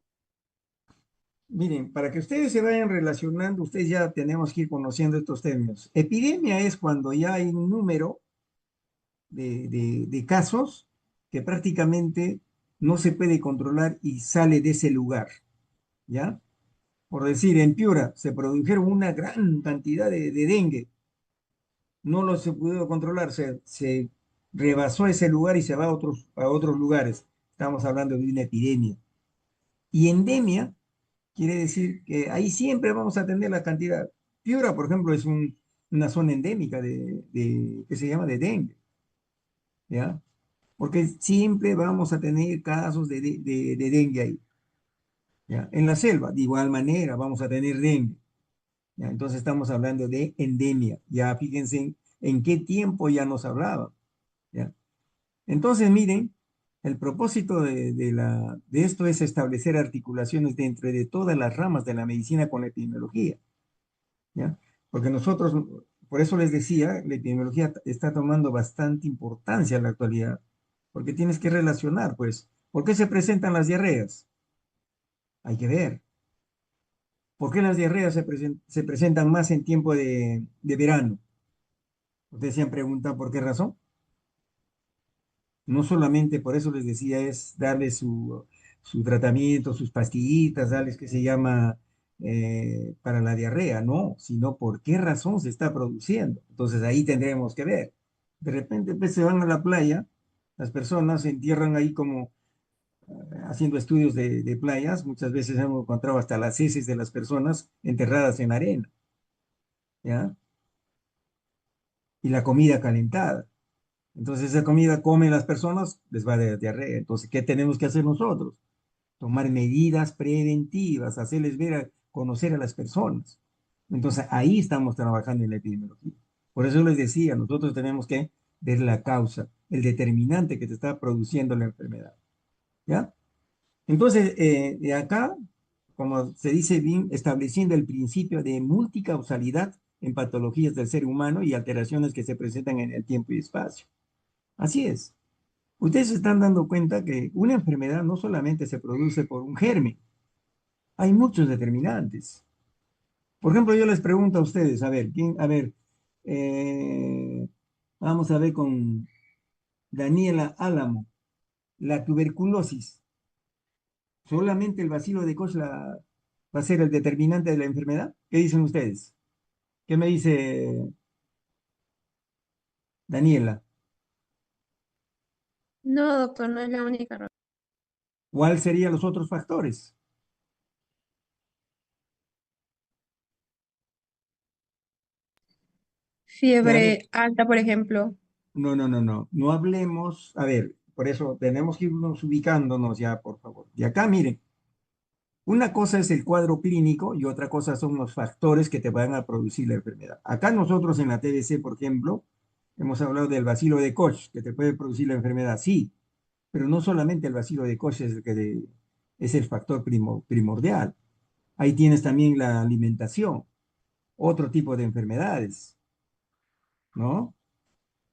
Miren, para que ustedes se vayan relacionando, ustedes ya tenemos que ir conociendo estos términos. Epidemia es cuando ya hay un número de casos que prácticamente no se puede controlar y sale de ese lugar, ¿ya? Por decir, en Piura se produjeron una gran cantidad de dengue, no lo se pudo controlar, se rebasó ese lugar y se va a otros lugares. Estamos hablando de una epidemia. Y endemia quiere decir que ahí siempre vamos a tener la cantidad. Piura, por ejemplo, es una zona endémica que se llama de dengue, ¿ya? Porque siempre vamos a tener casos de dengue ahí, ¿ya? En la selva, de igual manera, vamos a tener dengue, ¿ya? Entonces estamos hablando de endemia. Ya fíjense en qué tiempo ya nos hablaba, ¿ya? Entonces, miren, el propósito de esto es establecer articulaciones dentro de todas las ramas de la medicina con la epidemiología, ¿ya? Porque nosotros, por eso les decía, la epidemiología está tomando bastante importancia en la actualidad, porque tienes que relacionar, pues, ¿por qué se presentan las diarreas? Hay que ver. ¿Por qué las diarreas se presentan más en tiempo de verano? Ustedes se han preguntado por qué razón. No solamente por eso les decía es darles su tratamiento, sus pastillitas, darles que se llama para la diarrea, no, sino por qué razón se está produciendo. Entonces ahí tendremos que ver. De repente pues, se van a la playa, las personas se entierran ahí como haciendo estudios de playas, muchas veces hemos encontrado hasta las heces de las personas enterradas en arena, ¿ya? Y la comida calentada. Entonces esa comida comen las personas, les va de diarrea. Entonces, ¿qué tenemos que hacer nosotros? Tomar medidas preventivas, hacerles ver, conocer a las personas. Entonces, ahí estamos trabajando en la epidemiología. Por eso les decía, nosotros tenemos que ver la causa, el determinante que te está produciendo la enfermedad. ¿Ya? Entonces, de acá, como se dice bien, estableciendo el principio de multicausalidad en patologías del ser humano y alteraciones que se presentan en el tiempo y espacio. Así es. Ustedes se están dando cuenta que una enfermedad no solamente se produce por un germen, hay muchos determinantes. Por ejemplo, yo les pregunto a ustedes, a ver, eh, vamos a ver con Daniela Álamo, la tuberculosis, ¿solamente el bacilo de Koch va a ser el determinante de la enfermedad? ¿Qué dicen ustedes? ¿Qué me dice Daniela? No, doctor, no es la única razón. ¿Cuáles serían los otros factores? Ya, Fiebre alta, por ejemplo. no hablemos, a ver, por eso tenemos que irnos ubicándonos ya, por favor. Y acá, miren, una cosa es el cuadro clínico y otra cosa son los factores que te van a producir la enfermedad. Acá nosotros en la TBC, por ejemplo, hemos hablado del bacilo de Koch, que te puede producir la enfermedad, sí, pero no solamente el bacilo de Koch es es el factor primordial. Ahí tienes también la alimentación, otro tipo de enfermedades, ¿no?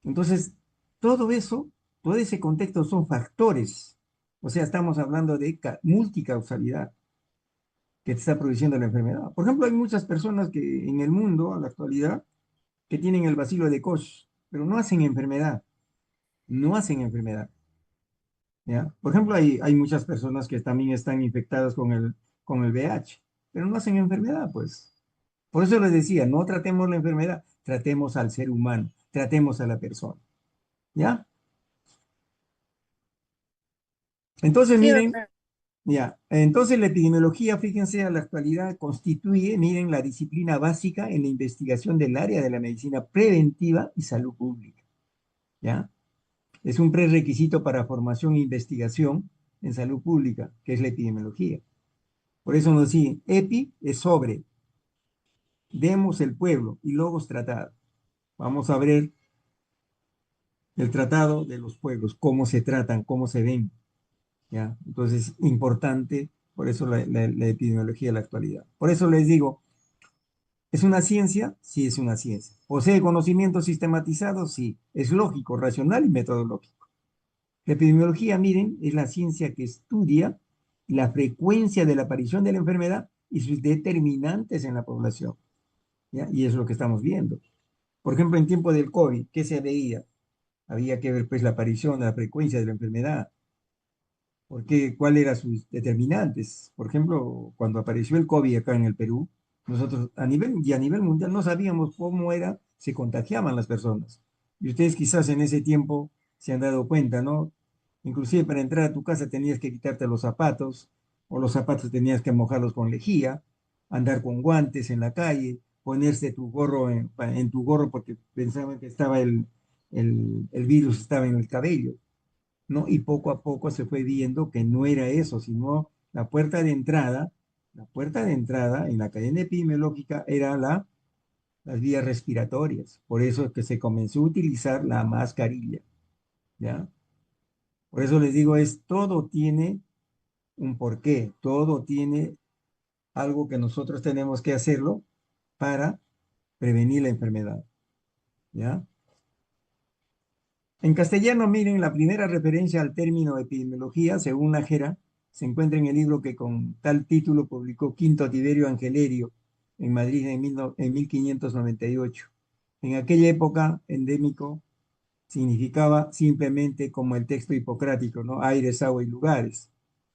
Entonces, todo eso, todo ese contexto son factores. O sea, estamos hablando de multicausalidad que te está produciendo la enfermedad. Por ejemplo, hay muchas personas que en el mundo, a la actualidad, que tienen el bacilo de Koch, pero no hacen enfermedad, no hacen enfermedad, ¿ya? Por ejemplo, hay muchas personas que también están infectadas con el VIH, pero no hacen enfermedad, pues. Por eso les decía, no tratemos la enfermedad, tratemos al ser humano, tratemos a la persona, ¿ya? Entonces, Sí, miren, doctor. ya, entonces la epidemiología, fíjense, a la actualidad constituye, miren, la disciplina básica en la investigación del área de la medicina preventiva y salud pública, ¿ya? Es un prerequisito para formación e investigación en salud pública, que es la epidemiología. Por eso nos decía, epi es sobre, demos el pueblo y logos tratado. Vamos a ver el tratado de los pueblos, cómo se tratan, cómo se ven, ¿ya? Entonces, importante, por eso la epidemiología de la actualidad. Por eso les digo, ¿es una ciencia? Sí, es una ciencia. ¿Posee conocimiento sistematizado? Sí. Es lógico, racional y metodológico. La epidemiología, miren, es la ciencia que estudia la frecuencia de la aparición de la enfermedad y sus determinantes en la población, ¿ya? Y es lo que estamos viendo. Por ejemplo, en tiempo del COVID, ¿qué se veía? Había que ver pues la aparición, la frecuencia de la enfermedad, porque cuáles eran sus determinantes. Por ejemplo, cuando apareció el COVID acá en el Perú, nosotros a nivel mundial no sabíamos cómo era, se contagiaban las personas. Y ustedes quizás en ese tiempo se han dado cuenta, ¿no? Inclusive para entrar a tu casa tenías que quitarte los zapatos, o los zapatos tenías que mojarlos con lejía, andar con guantes en la calle, ponerse tu gorro en tu gorro porque pensaban que estaba el virus estaba en el cabello, ¿no? Y poco a poco se fue viendo que no era eso, sino la puerta de entrada en la cadena epidemiológica era las vías respiratorias. Por eso es que se comenzó a utilizar la mascarilla, ¿ya? Por eso les digo, todo tiene un porqué, todo tiene algo que nosotros tenemos que hacerlo para prevenir la enfermedad, ¿ya? En castellano, miren, la primera referencia al término epidemiología, según Nájera, se encuentra en el libro que con tal título publicó Quinto Tiberio Angelerio en Madrid en 1598. En aquella época, endémico significaba simplemente como el texto hipocrático, ¿no? Aires, agua y lugares.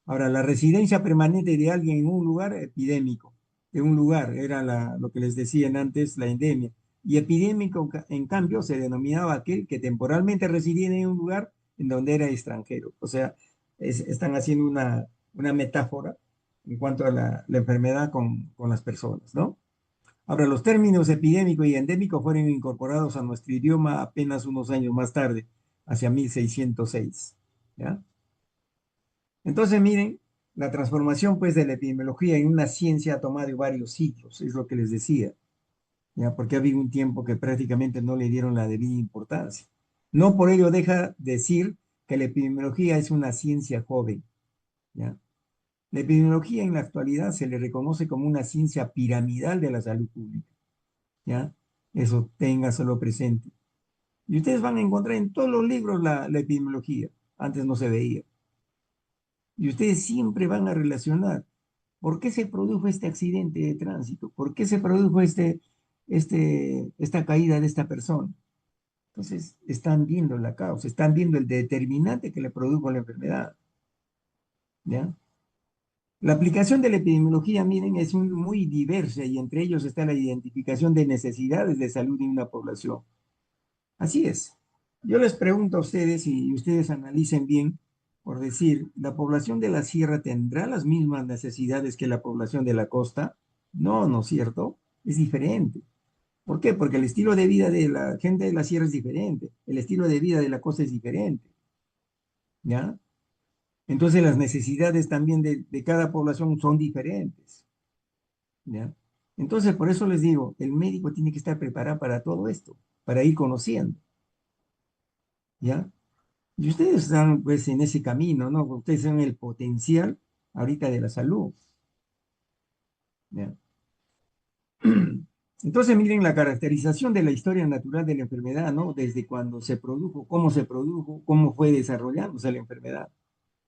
Ahora, la residencia permanente de alguien en un lugar epidémico, en un lugar, era lo que les decían antes, la endemia. Y epidémico, en cambio, se denominaba aquel que temporalmente residía en un lugar en donde era extranjero. O sea, están haciendo una metáfora en cuanto a la enfermedad con las personas, ¿no? Ahora, los términos epidémico y endémico fueron incorporados a nuestro idioma apenas unos años más tarde, hacia 1606, ¿ya? Entonces, miren, la transformación pues de la epidemiología en una ciencia ha tomado varios ciclos, es lo que les decía, ¿ya? Porque ha habido un tiempo que prácticamente no le dieron la debida importancia. No por ello deja decir que la epidemiología es una ciencia joven, ¿ya? La epidemiología en la actualidad se le reconoce como una ciencia piramidal de la salud pública, ¿ya? Eso téngaselo presente. Y ustedes van a encontrar en todos los libros la epidemiología. Antes no se veía. Y ustedes siempre van a relacionar por qué se produjo este accidente de tránsito, por qué se produjo esta caída de esta persona. Entonces, están viendo la causa, están viendo el determinante que le produjo la enfermedad, ¿ya? La aplicación de la epidemiología, miren, es muy diversa y entre ellos está la identificación de necesidades de salud en una población. Así es. Yo les pregunto a ustedes y ustedes analicen bien, por decir, ¿la población de la sierra tendrá las mismas necesidades que la población de la costa? No, no es cierto. Es diferente. ¿Por qué? Porque el estilo de vida de la gente de la sierra es diferente, el estilo de vida de la costa es diferente, ¿ya? Entonces las necesidades también de cada población son diferentes, ¿ya? Entonces, por eso les digo, el médico tiene que estar preparado para todo esto, para ir conociendo, ¿ya? Y ustedes están pues en ese camino, ¿no? Ustedes son el potencial ahorita de la salud, ¿ya? Entonces, miren la caracterización de la historia natural de la enfermedad, ¿no? Desde cuando se produjo, cómo fue desarrollándose la enfermedad,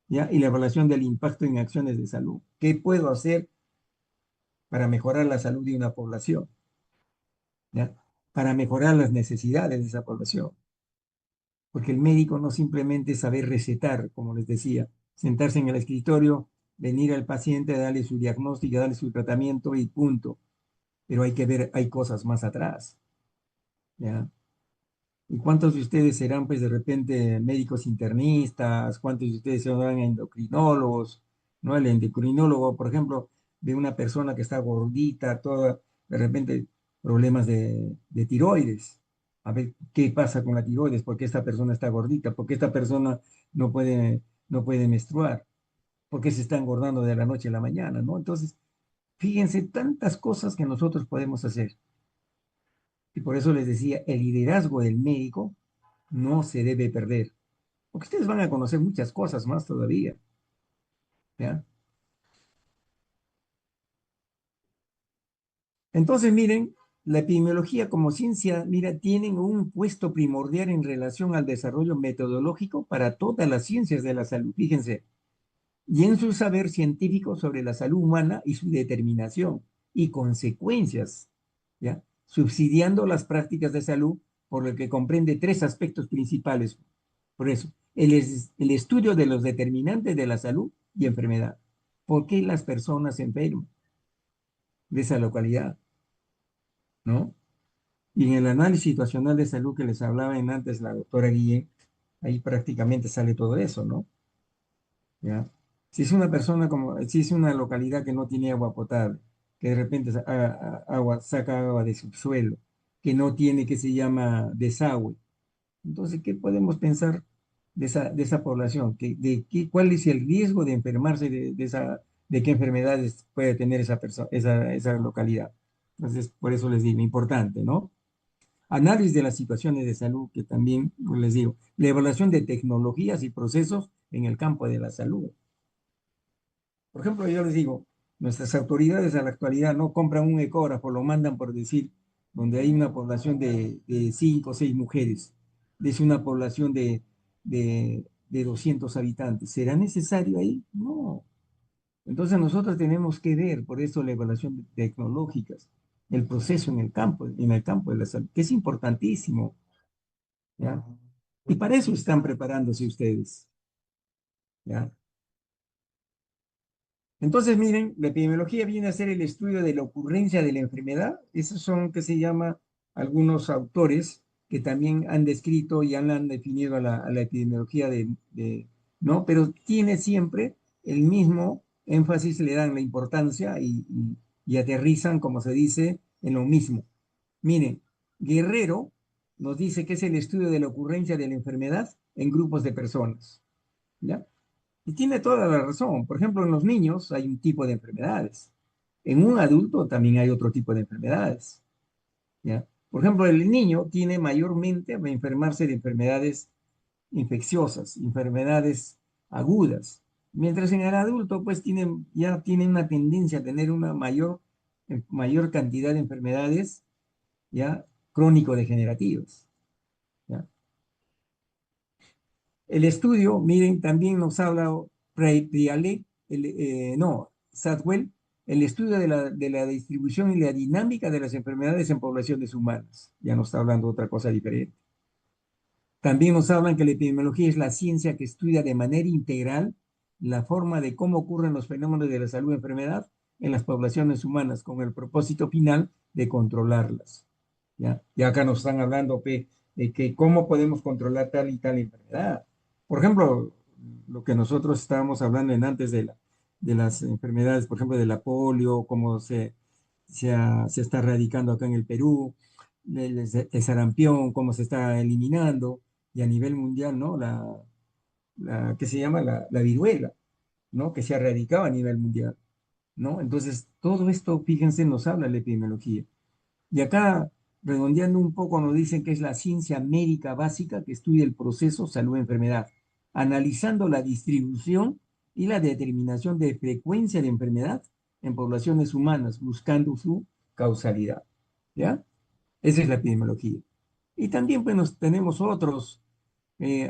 ¿ya? Y la evaluación del impacto en acciones de salud. ¿Qué puedo hacer para mejorar la salud de una población? ¿Ya? Para mejorar las necesidades de esa población. Porque el médico no simplemente es saber recetar, como les decía, sentarse en el escritorio, venir al paciente, darle su diagnóstico, darle su tratamiento y punto. Pero hay que ver, hay cosas más atrás, ¿ya? ¿Y cuántos de ustedes serán, pues, de repente médicos internistas? ¿Cuántos de ustedes serán endocrinólogos? ¿No? El endocrinólogo, por ejemplo, de una persona que está gordita, toda, de repente, problemas de tiroides. A ver, ¿qué pasa con la tiroides? ¿Por qué esta persona está gordita? ¿Por qué esta persona no puede, no puede menstruar? ¿Por qué se está engordando de la noche a la mañana? ¿No? Entonces, fíjense tantas cosas que nosotros podemos hacer. Y por eso les decía, el liderazgo del médico no se debe perder, porque ustedes van a conocer muchas cosas más todavía, ¿ya? Entonces, miren, la epidemiología como ciencia, mira, tienen un puesto primordial en relación al desarrollo metodológico para todas las ciencias de la salud, fíjense, y en su saber científico sobre la salud humana y su determinación y consecuencias, ¿ya? Subsidiando las prácticas de salud, por lo que comprende tres aspectos principales. Por eso, el estudio de los determinantes de la salud y enfermedad. ¿Por qué las personas se enferman de esa localidad? ¿No? Y en el análisis situacional de salud que les hablaba en antes la doctora Guillén, ahí prácticamente sale todo eso, ¿no? ¿Ya? Si es una persona como, si es una localidad que no tiene agua potable, que de repente saca agua de subsuelo, que no tiene, que se llama desagüe. Entonces, ¿qué podemos pensar de esa población? ¿Cuál es el riesgo de enfermarse de qué enfermedades puede tener esa persona, esa localidad? Entonces, por eso les digo, importante, ¿no? Análisis de las situaciones de salud, que también pues, les digo, la evaluación de tecnologías y procesos en el campo de la salud. Por ejemplo, yo les digo, nuestras autoridades a la actualidad no compran un ecógrafo, lo mandan por decir, donde hay una población de 5 o 6 mujeres, es una población de 200 habitantes. ¿Será necesario ahí? No. Entonces nosotros tenemos que ver, por eso la evaluación tecnológicas, el proceso en el campo de la salud, que es importantísimo, ¿ya? Y para eso están preparándose ustedes, ¿ya? Entonces, miren, la epidemiología viene a ser el estudio de la ocurrencia de la enfermedad. Esos son, que se llama, algunos autores que también han descrito y han definido a la epidemiología ¿no? Pero tiene siempre el mismo énfasis, le dan la importancia y aterrizan, como se dice, en lo mismo. Miren, Guerrero nos dice que es el estudio de la ocurrencia de la enfermedad en grupos de personas, ¿ya? Y tiene toda la razón. Por ejemplo, en los niños hay un tipo de enfermedades. En un adulto también hay otro tipo de enfermedades, ¿ya? Por ejemplo, el niño tiene mayormente a enfermarse de enfermedades infecciosas, enfermedades agudas, mientras en el adulto pues ya tiene una tendencia a tener una mayor cantidad de enfermedades ya crónico-degenerativas, ¿ya? El estudio, miren, también nos habla Priale, no, Sadwell, el estudio de la distribución y la dinámica de las enfermedades en poblaciones humanas. Ya nos está hablando otra cosa diferente. También nos hablan que la epidemiología es la ciencia que estudia de manera integral la forma de cómo ocurren los fenómenos de la salud y enfermedad en las poblaciones humanas con el propósito final de controlarlas. ¿Ya? Y acá nos están hablando de que cómo podemos controlar tal y tal enfermedad. Por ejemplo, lo que nosotros estábamos hablando en antes de las enfermedades, por ejemplo, de la polio, cómo se está radicando acá en el Perú, el sarampión, cómo se está eliminando, y a nivel mundial, ¿no? ¿Qué se llama? La viruela, ¿no? Que se ha erradicado a nivel mundial, ¿no? Entonces, todo esto, fíjense, nos habla la epidemiología. Y acá, redondeando un poco, nos dicen que es la ciencia médica básica que estudia el proceso salud-enfermedad, analizando la distribución y la determinación de frecuencia de enfermedad en poblaciones humanas, buscando su causalidad. ¿Ya? Esa es la epidemiología. Y también, pues, tenemos otros,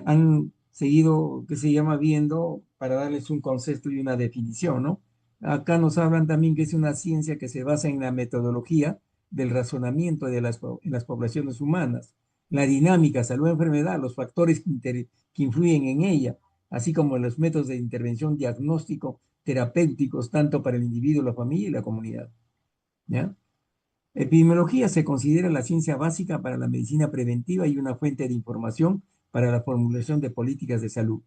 han seguido, que se llama viendo, para darles un concepto y una definición, ¿no? Acá nos hablan también que es una ciencia que se basa en la metodología del razonamiento en las poblaciones humanas, la dinámica, salud, enfermedad, los factores que influyen en ella, así como los métodos de intervención diagnóstico terapéuticos, tanto para el individuo, la familia y la comunidad. ¿Ya? Epidemiología se considera la ciencia básica para la medicina preventiva y una fuente de información para la formulación de políticas de salud.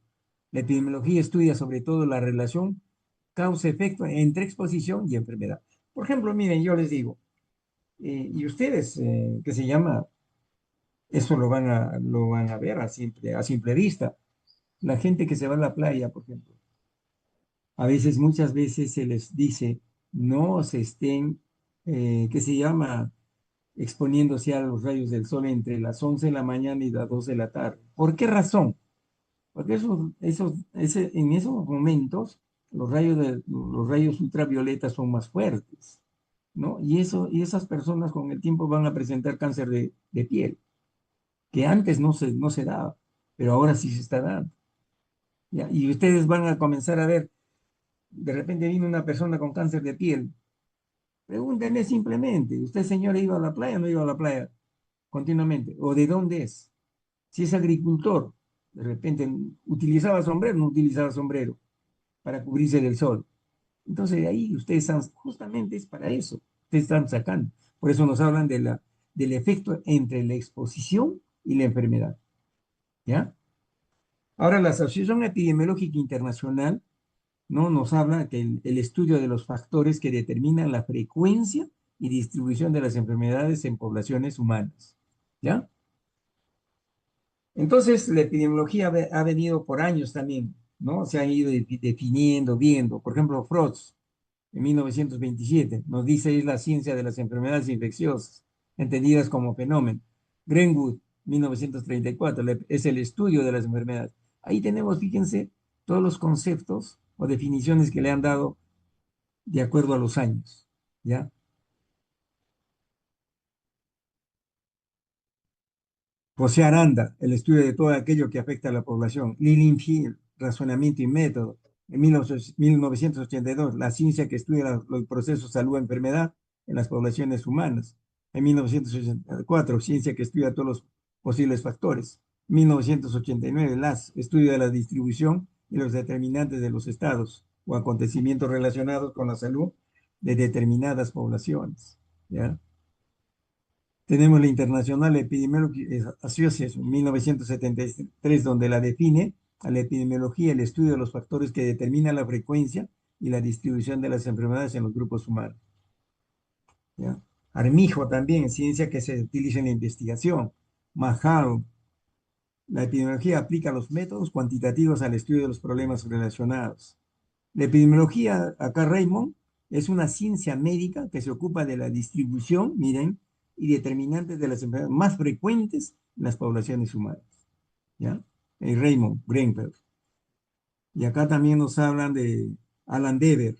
La epidemiología estudia sobre todo la relación causa-efecto entre exposición y enfermedad. Por ejemplo, miren, yo les digo, y ustedes, ¿qué se llama? Eso lo van a ver a simple vista. La gente que se va a la playa, por ejemplo, a veces, muchas veces se les dice, no se estén, ¿qué se llama? Exponiéndose a los rayos del sol entre las 11 de la mañana y las 2 de la tarde. ¿Por qué razón? Porque en esos momentos los rayos ultravioletas son más fuertes, ¿no? Y esas personas con el tiempo van a presentar cáncer de piel, que antes no se daba, pero ahora sí se está dando. ¿Ya? Y ustedes van a comenzar a ver, de repente viene una persona con cáncer de piel. Pregúntenle simplemente, ¿usted, señora, iba a la playa o no iba a la playa continuamente? ¿O de dónde es? Si es agricultor, de repente utilizaba sombrero, no utilizaba sombrero para cubrirse del sol. Entonces, de ahí ustedes están, justamente es para eso, ustedes están sacando. Por eso nos hablan del efecto entre la exposición y la enfermedad. ¿Ya? Ahora, la Asociación Epidemiológica Internacional, ¿no? Nos habla que el estudio de los factores que determinan la frecuencia y distribución de las enfermedades en poblaciones humanas. ¿Ya? Entonces, la epidemiología ha venido por años también, ¿no? Se han ido definiendo, viendo. Por ejemplo, Freud, en 1927, nos dice es la ciencia de las enfermedades infecciosas, entendidas como fenómeno. Greenwood, 1934, es el estudio de las enfermedades. Ahí tenemos, fíjense, todos los conceptos o definiciones que le han dado de acuerdo a los años, ¿ya? José Aranda, el estudio de todo aquello que afecta a la población. Lilienfeld, razonamiento y método. En 1982, la ciencia que estudia los procesos salud-enfermedad en las poblaciones humanas. En 1984, ciencia que estudia todos los posibles factores. 1989, LAS, estudio de la distribución y los determinantes de los estados o acontecimientos relacionados con la salud de determinadas poblaciones. ¿Ya? Tenemos la International Epidemiology Association, 1973, donde la define a la epidemiología, el estudio de los factores que determinan la frecuencia y la distribución de las enfermedades en los grupos humanos. ¿Ya? Armijo también, ciencia que se utiliza en la investigación. Mahal, la epidemiología aplica los métodos cuantitativos al estudio de los problemas relacionados. La epidemiología, acá Raymond, es una ciencia médica que se ocupa de la distribución, miren, y determinantes de las enfermedades más frecuentes en las poblaciones humanas. ¿Ya? Raymond Greenberg. Y acá también nos hablan de Alan Dever,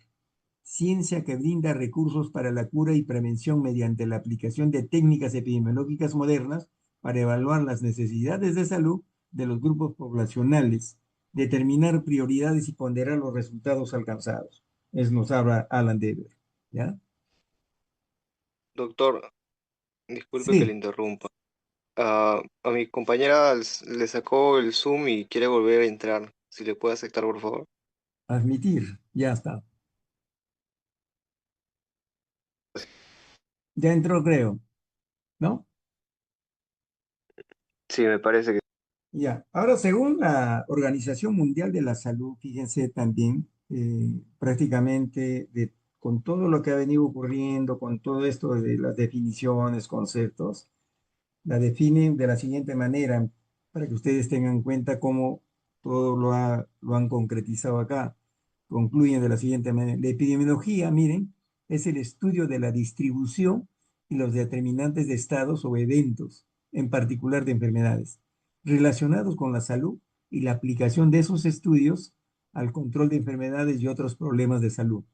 ciencia que brinda recursos para la cura y prevención mediante la aplicación de técnicas epidemiológicas modernas para evaluar las necesidades de salud de los grupos poblacionales, determinar prioridades y ponderar los resultados alcanzados. Es nos habla Alan Dever. ¿Ya? Doctor, disculpe que le Sí, interrumpa. A mi compañera le sacó el Zoom y quiere volver a entrar. Si le puede aceptar, por favor. admitir, ya está. Ya entró, creo, ¿no? Sí, me parece que... Ya, ahora según la Organización Mundial de la Salud, fíjense también, prácticamente con todo lo que ha venido ocurriendo, con todo esto de las definiciones, conceptos, la definen de la siguiente manera, para que ustedes tengan en cuenta cómo todo lo han concretizado acá. Concluyen de la siguiente manera. La epidemiología, miren, es el estudio de la distribución y los determinantes de estados o eventos, en particular de enfermedades, relacionados con la salud y la aplicación de esos estudios al control de enfermedades y otros problemas de salud.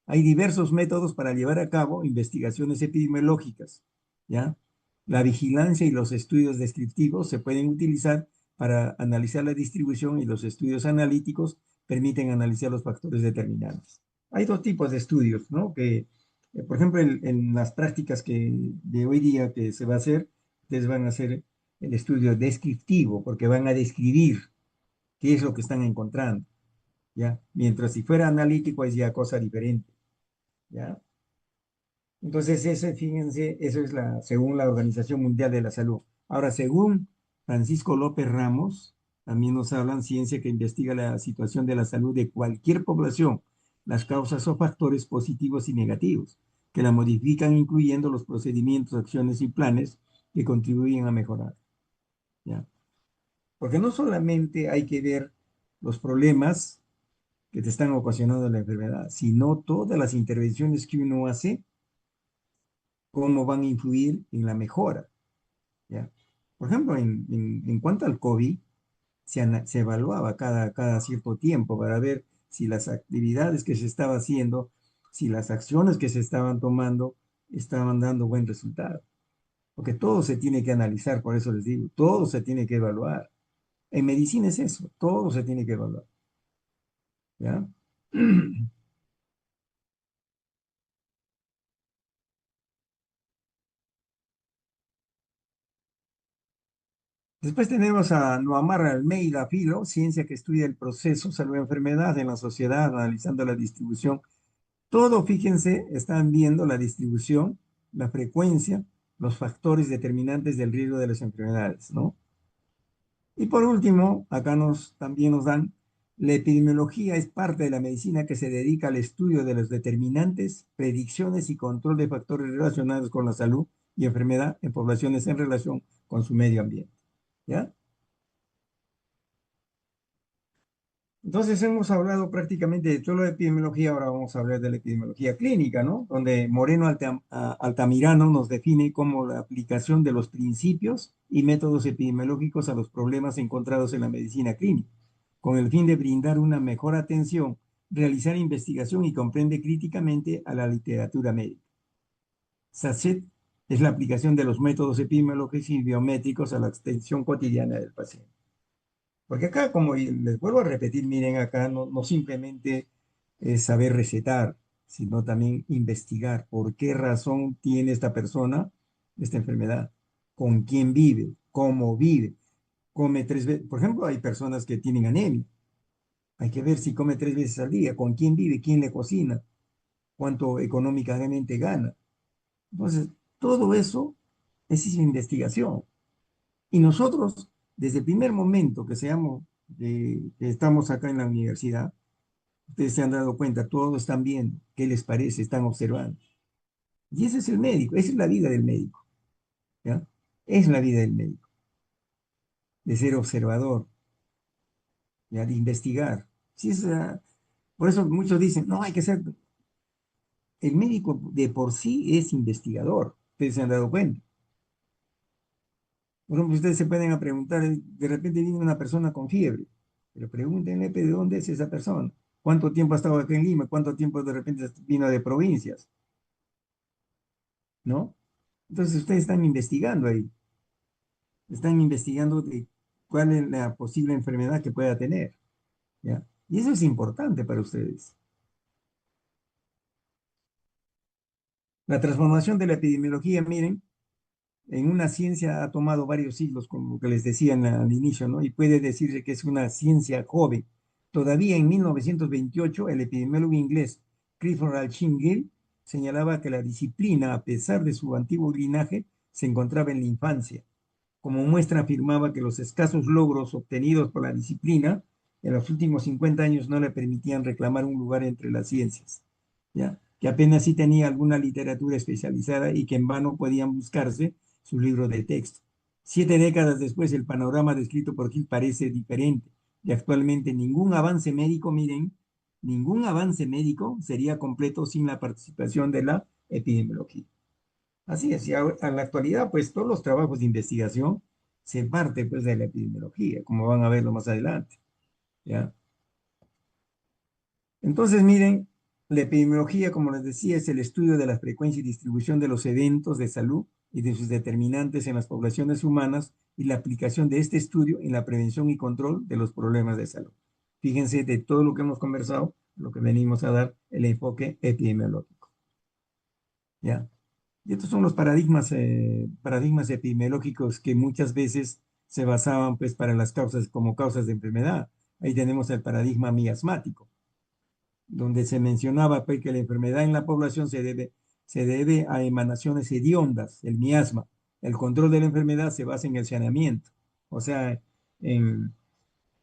Hay diversos métodos para llevar a cabo investigaciones epidemiológicas, ¿ya? La vigilancia y los estudios descriptivos se pueden utilizar para analizar la distribución y los estudios analíticos permiten analizar los factores determinantes. Hay dos tipos de estudios, ¿no? Que, por ejemplo, en las prácticas de hoy día que se va a hacer, ustedes van a hacer el estudio descriptivo, porque van a describir qué es lo que están encontrando, ¿ya? Mientras si fuera analítico es ya cosa diferente, ¿ya? Entonces, ese, fíjense, eso es según la Organización Mundial de la Salud. Ahora, según Francisco López Ramos, también nos hablan ciencia que investiga la situación de la salud de cualquier población, las causas o factores positivos y negativos, que la modifican incluyendo los procedimientos, acciones y planes que contribuyen a mejorar, ¿ya? Porque no solamente hay que ver los problemas que te están ocasionando la enfermedad, sino todas las intervenciones que uno hace cómo van a influir en la mejora, ¿ya? Por ejemplo, en cuanto al COVID, se evaluaba cada cierto tiempo para ver si las actividades que se estaba haciendo, si las acciones que se estaban tomando estaban dando buen resultado. Porque todo se tiene que analizar, por eso les digo, todo se tiene que evaluar. En medicina es eso, todo se tiene que evaluar, ¿ya? Después tenemos a Noamar Almeida Filo, ciencia que estudia el proceso salud-enfermedad en la sociedad, analizando la distribución. Todo, fíjense, están viendo la distribución, la frecuencia, los factores determinantes del riesgo de las enfermedades, ¿no? Y por último, acá también nos dan, la epidemiología es parte de la medicina que se dedica al estudio de los determinantes, predicciones y control de factores relacionados con la salud y enfermedad en poblaciones en relación con su medio ambiente, ¿ya? Entonces hemos hablado prácticamente de toda la epidemiología, ahora vamos a hablar de la epidemiología clínica, ¿no? Donde Moreno Altamirano nos define como la aplicación de los principios y métodos epidemiológicos a los problemas encontrados en la medicina clínica, con el fin de brindar una mejor atención, realizar investigación y comprende críticamente a la literatura médica. SACET es la aplicación de los métodos epidemiológicos y biométricos a la atención cotidiana del paciente. Porque acá, como les vuelvo a repetir, miren, acá no simplemente es saber recetar, sino también investigar por qué razón tiene esta persona esta enfermedad, con quién vive, cómo vive, come 3 veces. Por ejemplo, hay personas que tienen anemia. Hay que ver si come 3 veces al día, con quién vive, quién le cocina, cuánto económicamente gana. Entonces, todo eso es investigación. Y nosotros, desde el primer momento que estamos acá en la universidad, ustedes se han dado cuenta, todos están viendo qué les parece, están observando. Y ese es el médico, esa es la vida del médico, ¿ya? Es la vida del médico, de ser observador, ¿ya? De investigar. Si es, por eso muchos dicen, no, hay que ser, el médico de por sí es investigador, ustedes se han dado cuenta. Por ejemplo, ustedes se pueden a preguntar, de repente viene una persona con fiebre, pero pregúntenle de dónde es esa persona, cuánto tiempo ha estado aquí en Lima, cuánto tiempo de repente vino de provincias, ¿no? Entonces ustedes están investigando ahí, están investigando de cuál es la posible enfermedad que pueda tener, ¿ya? Y eso es importante para ustedes. La transformación de la epidemiología, miren, en una ciencia ha tomado varios siglos, como que les decía al inicio, ¿no? Y puede decirse que es una ciencia joven. Todavía en 1928, el epidemiólogo inglés Clifford Alching señalaba que la disciplina, a pesar de su antiguo linaje, se encontraba en la infancia. Como muestra, afirmaba que los escasos logros obtenidos por la disciplina en los últimos 50 años no le permitían reclamar un lugar entre las ciencias, ¿ya? Que apenas sí tenía alguna literatura especializada y que en vano podían buscarse sus libros de texto. 7 décadas después, el panorama descrito por Hill parece diferente. Y actualmente ningún avance médico, miren, ningún avance médico sería completo sin la participación de la epidemiología. Así es, y en la actualidad, pues todos los trabajos de investigación se parte pues de la epidemiología, como van a verlo más adelante, ¿ya? Entonces, miren, la epidemiología, como les decía, es el estudio de la frecuencia y distribución de los eventos de salud y de sus determinantes en las poblaciones humanas y la aplicación de este estudio en la prevención y control de los problemas de salud. Fíjense de todo lo que hemos conversado, lo que venimos a dar el enfoque epidemiológico, ¿ya? Y estos son los paradigmas epidemiológicos que muchas veces se basaban pues para las causas como causas de enfermedad. Ahí tenemos el paradigma miasmático, donde se mencionaba pues, que la enfermedad en la población se debe a emanaciones hediondas, el miasma. El control de la enfermedad se basa en el saneamiento, o sea, en,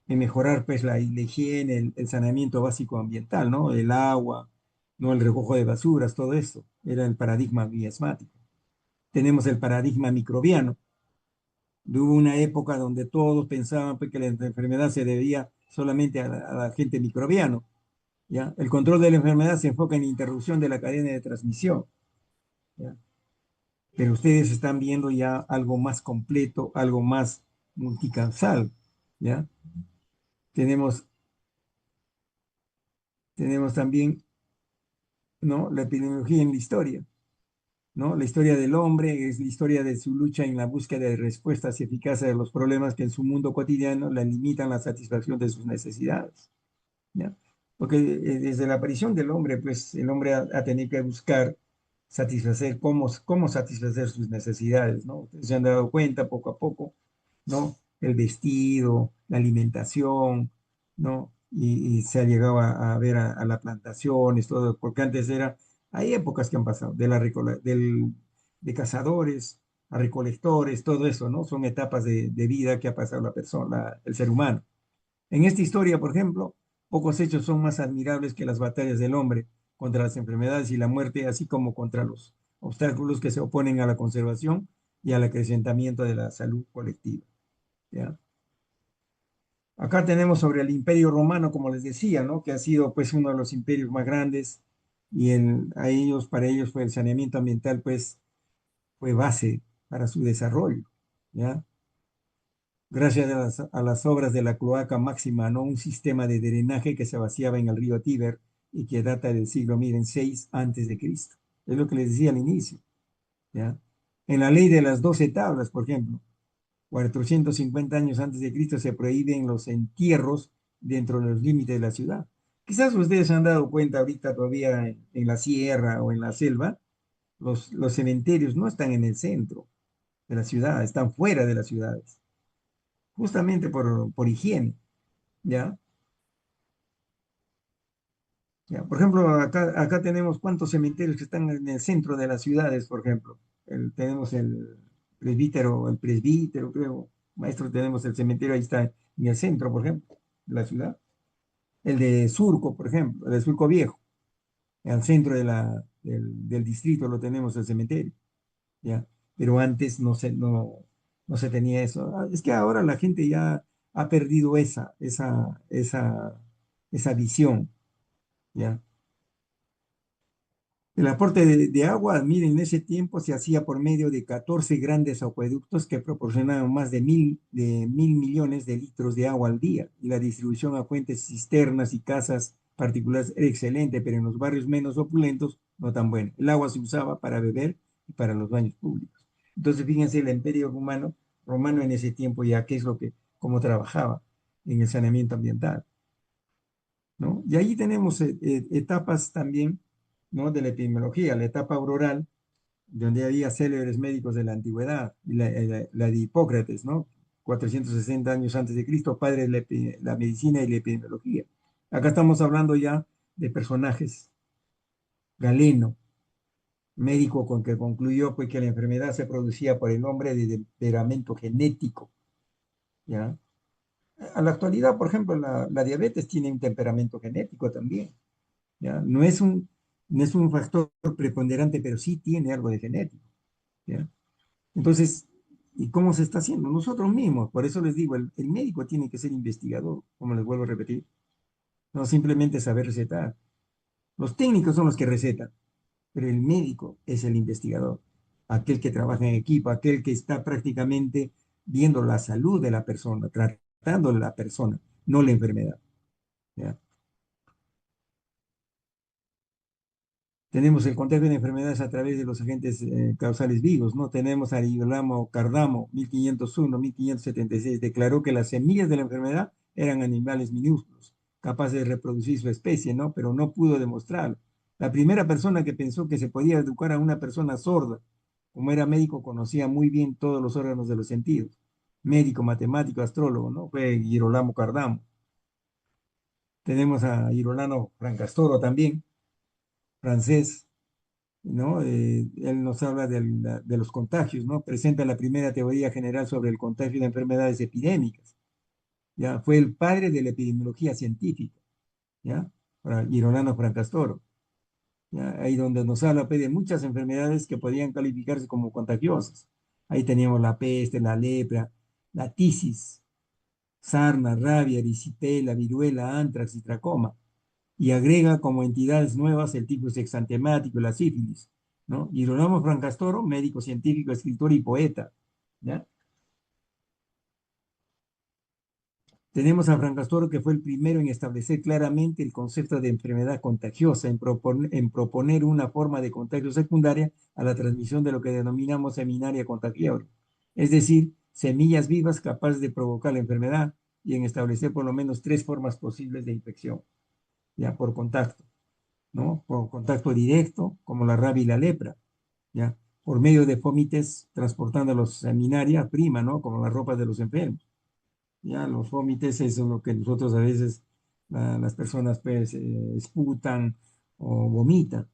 en mejorar pues, la higiene, el saneamiento básico ambiental, ¿no? El agua, ¿no? El recojo de basuras, todo esto. Era el paradigma miasmático. Tenemos el paradigma microbiano. Hubo una época donde todos pensaban pues, que la enfermedad se debía solamente al agente microbiano. ¿Ya? El control de la enfermedad se enfoca en la interrupción de la cadena de transmisión. ¿Ya? Pero ustedes están viendo ya algo más completo, algo más multicausal. ¿Ya? Tenemos, tenemos también, ¿no? La epidemiología en la historia. ¿No? La historia del hombre es la historia de su lucha en la búsqueda de respuestas eficaces a los problemas que en su mundo cotidiano le limitan la satisfacción de sus necesidades. ¿Ya? Porque desde la aparición del hombre, pues el hombre ha tenido que buscar satisfacer, cómo satisfacer sus necesidades, ¿no? Ustedes se han dado cuenta poco a poco, ¿no? El vestido, la alimentación, ¿no? Y se ha llegado a ver a las plantaciones, todo, porque antes era, hay épocas que han pasado, de cazadores a recolectores, todo eso, ¿no? Son etapas de vida que ha pasado la persona, el ser humano. En esta historia, por ejemplo, pocos hechos son más admirables que las batallas del hombre contra las enfermedades y la muerte, así como contra los obstáculos que se oponen a la conservación y al acrecentamiento de la salud colectiva. ¿Ya? Acá tenemos sobre el Imperio Romano, como les decía, ¿no? Que ha sido pues uno de los imperios más grandes y para ellos fue el saneamiento ambiental pues fue base para su desarrollo. ¿Ya? Gracias a las obras de la cloaca máxima, ¿no? Un sistema de drenaje que se vaciaba en el río Tíber y que data del siglo, miren, 6 antes de Cristo. Es lo que les decía al inicio, ¿ya? En la ley de las 12 tablas, por ejemplo, 450 años antes de Cristo se prohíben los entierros dentro de los límites de la ciudad. Quizás ustedes se han dado cuenta ahorita todavía en la sierra o en la selva, los cementerios no están en el centro de la ciudad, están fuera de las ciudades justamente por higiene, ¿ya? ¿Ya? Por ejemplo, acá tenemos cuántos cementerios que están en el centro de las ciudades, por ejemplo. Tenemos el presbítero, creo, maestro, tenemos el cementerio, ahí está en el centro, por ejemplo, de la ciudad. El de Surco, por ejemplo, el de Surco Viejo, al centro del distrito lo tenemos el cementerio, ¿ya? Pero antes no se tenía eso. Es que ahora la gente ya ha perdido esa visión, ¿ya? El aporte de agua, miren, en ese tiempo se hacía por medio de 14 grandes acueductos que proporcionaban más de mil millones de litros de agua al día. Y la distribución a fuentes cisternas y casas particulares era excelente, pero en los barrios menos opulentos no tan buena. El agua se usaba para beber y para los baños públicos. Entonces, fíjense el imperio romano en ese tiempo ya qué es cómo trabajaba en el saneamiento ambiental, ¿no? Y ahí tenemos etapas también, ¿no? De la epidemiología, la etapa auroral, donde había célebres médicos de la antigüedad, y la de Hipócrates, ¿no? 460 años antes de Cristo, padre de la medicina y la epidemiología. Acá estamos hablando ya de personajes. Galeno, médico con que concluyó pues, que la enfermedad se producía por el hombre de temperamento genético, ¿ya? A la actualidad, por ejemplo, la diabetes tiene un temperamento genético también. ¿Ya? No es un factor preponderante, pero sí tiene algo de genético, ¿ya? Entonces, ¿Y cómo se está haciendo? Nosotros mismos. Por eso les digo, el médico tiene que ser investigador, como les vuelvo a repetir. No simplemente saber recetar. Los técnicos son los que recetan, pero el médico es el investigador, aquel que trabaja en equipo, aquel que está prácticamente viendo la salud de la persona, tratando de la persona, no la enfermedad. ¿Ya? Tenemos el contagio de enfermedades a través de los agentes causales vivos, ¿no? Tenemos a Girolamo Cardamo, 1501, 1576, declaró que las semillas de la enfermedad eran animales minúsculos, capaces de reproducir su especie, ¿no? Pero no pudo demostrarlo. La primera persona que pensó que se podía educar a una persona sorda, como era médico, conocía muy bien todos los órganos de los sentidos. Médico, matemático, astrólogo, ¿no? Fue Girolamo Cardamo. Tenemos a Girolamo Francastoro también, francés, ¿no? Él nos habla de los contagios, ¿no? Presenta la primera teoría general sobre el contagio de enfermedades epidémicas, ¿ya? Fue el padre de la epidemiología científica, ¿ya? Para Girolamo Francastoro, ¿ya? Ahí donde nos habla pues, de muchas enfermedades que podían calificarse como contagiosas. Ahí teníamos la peste, la lepra, la tisis, sarna, rabia, erisipela, viruela, antrax y tracoma y agrega como entidades nuevas el tifus exantemático y la sífilis, ¿no? Girolamo Francastoro, médico científico, escritor y poeta, ¿ya? Tenemos a Francastoro que fue el primero en establecer claramente el concepto de enfermedad contagiosa, en proponer una forma de contagio secundaria a la transmisión de lo que denominamos seminaria contagiable, es decir, semillas vivas capaces de provocar la enfermedad y en establecer por lo menos tres formas posibles de infección, ya por contacto. ¿No? Por contacto directo, como la rabia y la lepra, ¿ya? Por medio de fómites transportando los seminaria prima, ¿no? Como las ropas de los enfermos, ¿ya? Los fómites es lo que nosotros a veces, las personas pues esputan o vomitan.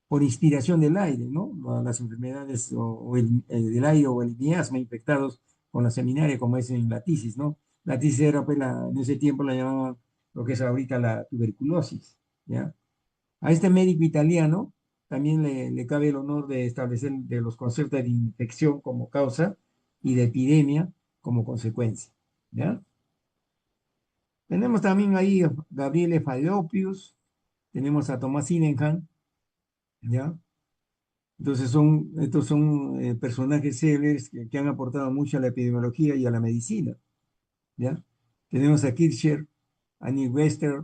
Por inspiración del aire, ¿no? Las enfermedades del aire o el miasma infectados con la seminaria, como es en la tisis, ¿no? La tisis era, pues, en ese tiempo la llamaban lo que es ahorita la tuberculosis, ¿ya? A este médico italiano también le cabe el honor de establecer de los conceptos de infección como causa y de epidemia como consecuencia. ¿Ya? Tenemos también ahí a Gabriele Fallopius, tenemos a Thomas Sydenham, ¿ya? Entonces estos son personajes célebres que han aportado mucho a la epidemiología y a la medicina, ¿ya? Tenemos a Kircher, a Neil Wester,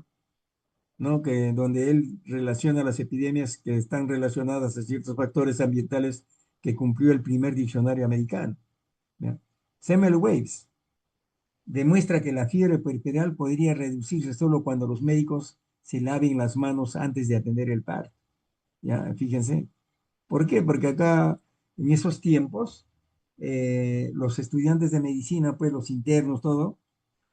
¿no? Donde él relaciona las epidemias que están relacionadas a ciertos factores ambientales que cumplió el primer diccionario americano, ¿ya? Semmelweis demuestra que la fiebre puerperal podría reducirse solo cuando los médicos se laven las manos antes de atender el parto, ¿ya? Fíjense. ¿Por qué? Porque acá, en esos tiempos, los estudiantes de medicina, pues los internos, todo,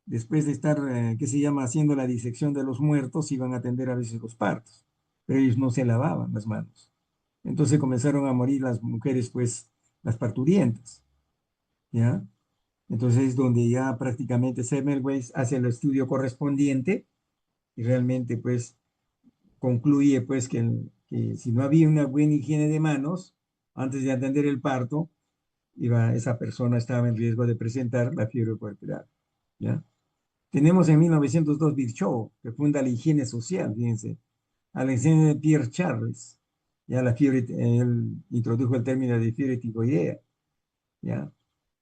después de estar, ¿qué se llama?, haciendo la disección de los muertos, iban a atender a veces los partos, pero ellos no se lavaban las manos. Entonces comenzaron a morir las mujeres, pues, las parturientas, ¿ya? Entonces es donde ya prácticamente Semmelweis hace el estudio correspondiente y realmente, pues, concluye, pues, que si no había una buena higiene de manos antes de atender el parto, esa persona estaba en riesgo de presentar la fiebre puerperal, ¿ya? Tenemos en 1902 Virchow, que funda la higiene social, fíjense. Alexandre Pierre Charles, ya la fiebre, él introdujo el término de fiebre tifoidea, ya.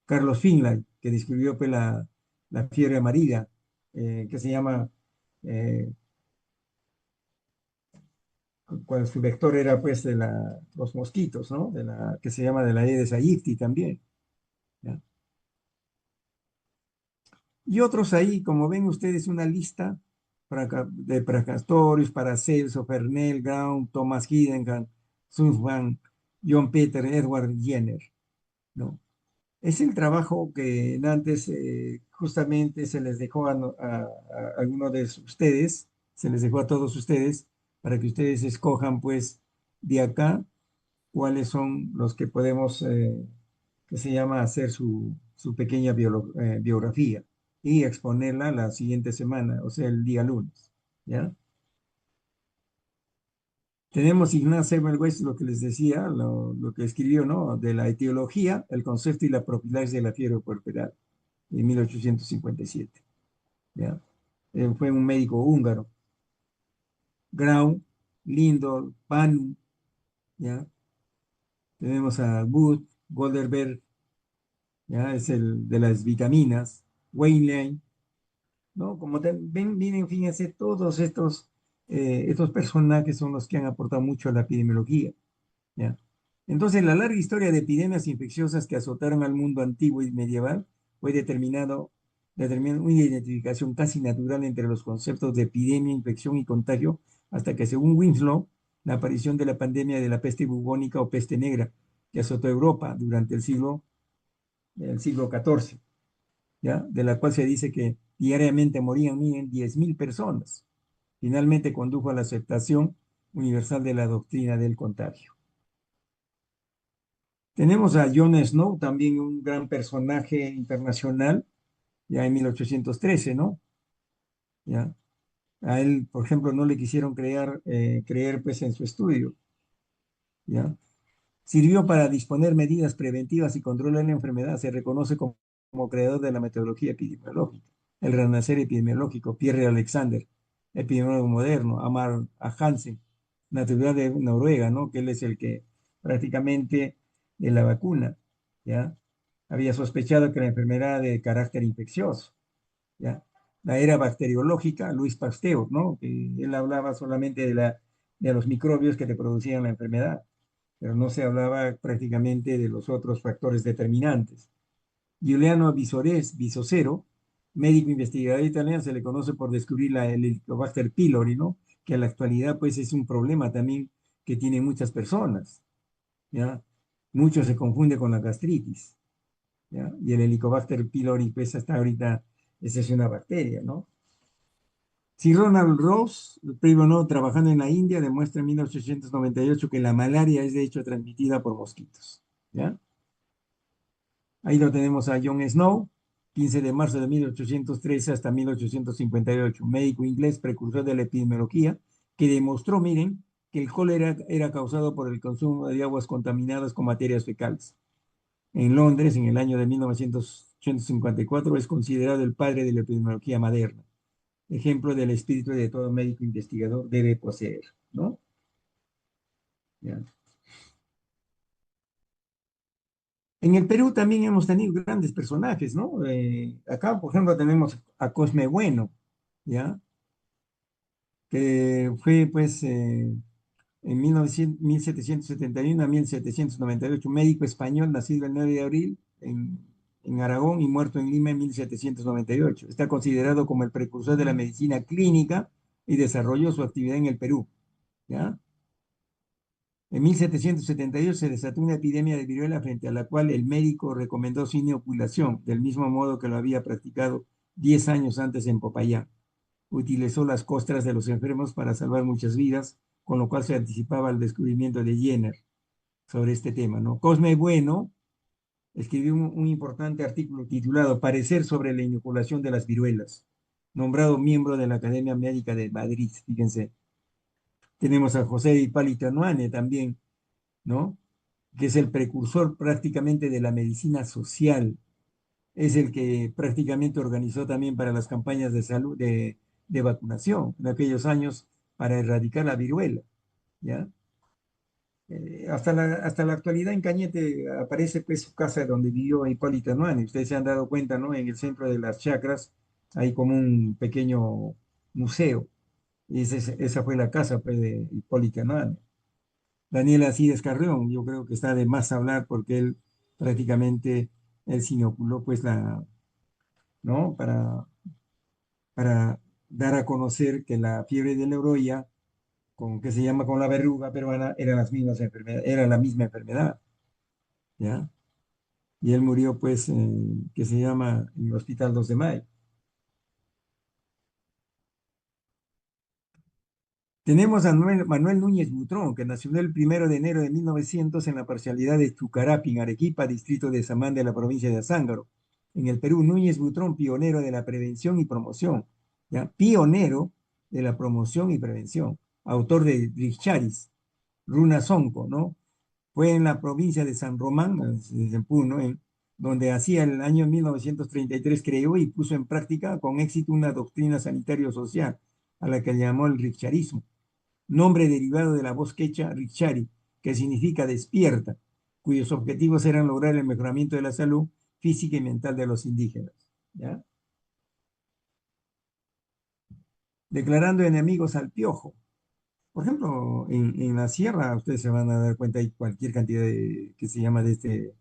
Carlos Finlay, que describió pues, la fiebre amarilla, que se llama, eh, cuando su vector era pues de los mosquitos, ¿no? Que se llama de la Aedes aegypti también, ¿ya? Y otros ahí, como ven ustedes, una lista de Fracastorius, Paracelso, Fernel, Graun, Thomas Hiddenham, Sussman, John Peter, Edward Jenner, ¿no? Es el trabajo que antes justamente se les dejó a algunos de ustedes, se les dejó a todos ustedes, para que ustedes escojan, pues, de acá, cuáles son los que podemos, que se llama, hacer su pequeña biografía y exponerla la siguiente semana, o sea, el día lunes, ¿ya? Tenemos Ignaz Semmelweis, lo que les decía, lo que escribió, ¿no? De la etiología, el concepto y la profilaxis de la fiebre puerperal, en 1857, ¿ya? Fue un médico húngaro. Grau, Lindor, Panu, ¿ya? Tenemos a Wood, Goldberg, ¿ya? Es el de las vitaminas, Weinlein, ¿no? Como ven, miren, fíjense, todos estos personajes son los que han aportado mucho a la epidemiología, ¿ya? Entonces, la larga historia de epidemias infecciosas que azotaron al mundo antiguo y medieval fue determinando una identificación casi natural entre los conceptos de epidemia, infección y contagio, hasta que, según Winslow, la aparición de la pandemia de la peste bubónica o peste negra, que azotó Europa durante el siglo XIV, ¿ya? De la cual se dice que diariamente morían, miren, 10.000 personas. Finalmente condujo a la aceptación universal de la doctrina del contagio. Tenemos a John Snow, también un gran personaje internacional, ya en 1813, ¿no? ¿Ya? A él, por ejemplo, no le quisieron creer pues en su estudio, ¿ya? Sirvió para disponer medidas preventivas y controlar la enfermedad. Se reconoce como creador de la metodología epidemiológica, el renacer epidemiológico, Pierre Alexander, epidemiólogo moderno, Amar a Hansen, natural de Noruega, ¿no? Que él es el que prácticamente de la vacuna, ¿ya? Había sospechado que la enfermedad era de carácter infeccioso, ¿ya? La era bacteriológica, Luis Pasteur, ¿no? Que él hablaba solamente de los microbios que te producían la enfermedad, pero no se hablaba prácticamente de los otros factores determinantes. Giuliano Visocero, médico investigador italiano, se le conoce por descubrir el Helicobacter pylori, ¿no? Que en la actualidad pues es un problema también que tienen muchas personas, ¿ya? Muchos se confunde con la gastritis, ¿ya? Y el Helicobacter pylori pues hasta ahorita esa es una bacteria, ¿no? Si Ronald Ross, primo no, trabajando en la India, demuestra en 1898 que la malaria es de hecho transmitida por mosquitos, ¿ya? Ahí lo tenemos a John Snow, 15 de marzo de 1813 hasta 1858, médico inglés precursor de la epidemiología, que demostró, miren, que el cólera era causado por el consumo de aguas contaminadas con materias fecales. En Londres, en el año de 1954, es considerado el padre de la epidemiología moderna, ejemplo del espíritu de todo médico investigador debe poseer, ¿no? Ya. En el Perú también hemos tenido grandes personajes, ¿no? Acá, por ejemplo, tenemos a Cosme Bueno, ¿ya? Que fue, pues, en 1771 a 1798, médico español, nacido el 9 de abril en Aragón y muerto en Lima en 1798. Está considerado como el precursor de la medicina clínica y desarrolló su actividad en el Perú, ¿ya? En 1778 se desató una epidemia de viruela frente a la cual el médico recomendó su inoculación, del mismo modo que lo había practicado 10 años antes en Popayán. Utilizó las costras de los enfermos para salvar muchas vidas, con lo cual se anticipaba el descubrimiento de Jenner sobre este tema, ¿no? Cosme Bueno escribió un importante artículo titulado Parecer sobre la inoculación de las viruelas, nombrado miembro de la Academia Médica de Madrid, fíjense. Tenemos a José Hipólito Unanue también, ¿no? Que es el precursor prácticamente de la medicina social. Es el que prácticamente organizó también para las campañas de salud, de vacunación en aquellos años para erradicar la viruela, ¿ya? Hasta la actualidad en Cañete aparece pues su casa donde vivió Hipólito Unanue. Ustedes se han dado cuenta, ¿no? En el centro de las chacras hay como un pequeño museo. Y esa fue la casa pues, de Hipólito Unanue. Daniel Alcides Carrión, yo creo que está de más hablar porque él prácticamente, él se inoculó pues ¿no? Para dar a conocer que la fiebre de Leroya, que se llama con la verruga peruana, eran las mismas enfermedades, era la misma enfermedad, ¿ya? Y él murió pues, que se llama en el Hospital 2 de Mayo. Tenemos a Manuel Núñez Butrón, que nació el 1 de enero de 1900 en la parcialidad de Chucarapin, Arequipa, distrito de Samán de la provincia de Azángaro. En el Perú, Núñez Butrón, pionero de la prevención y promoción, ¿ya? Pionero de la promoción y prevención, autor de Dricharis, Runa Sonco, ¿no? Fue en la provincia de San Román, en Puno, donde hacia el año 1933 creó y puso en práctica con éxito una doctrina sanitario-social a la que llamó el richarismo, nombre derivado de la voz quechua richari, que significa despierta, cuyos objetivos eran lograr el mejoramiento de la salud física y mental de los indígenas. ¿Ya? Declarando enemigos al piojo. Por ejemplo, en la sierra ustedes se van a dar cuenta, hay cualquier cantidad que se llama de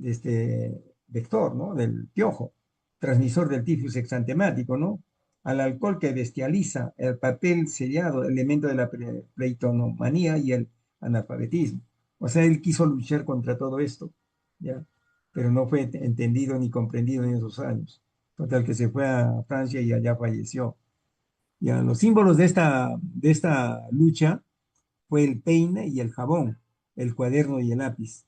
este vector, ¿no? Del piojo, transmisor del tifus exantemático, ¿no? Al alcohol que bestializa, el papel sellado, elemento de la pleitonomanía y el analfabetismo. O sea, él quiso luchar contra todo esto, ¿ya? Pero no fue entendido ni comprendido en esos años. Total que se fue a Francia y allá falleció. Ya, los símbolos de esta lucha fue el peine y el jabón, el cuaderno y el lápiz.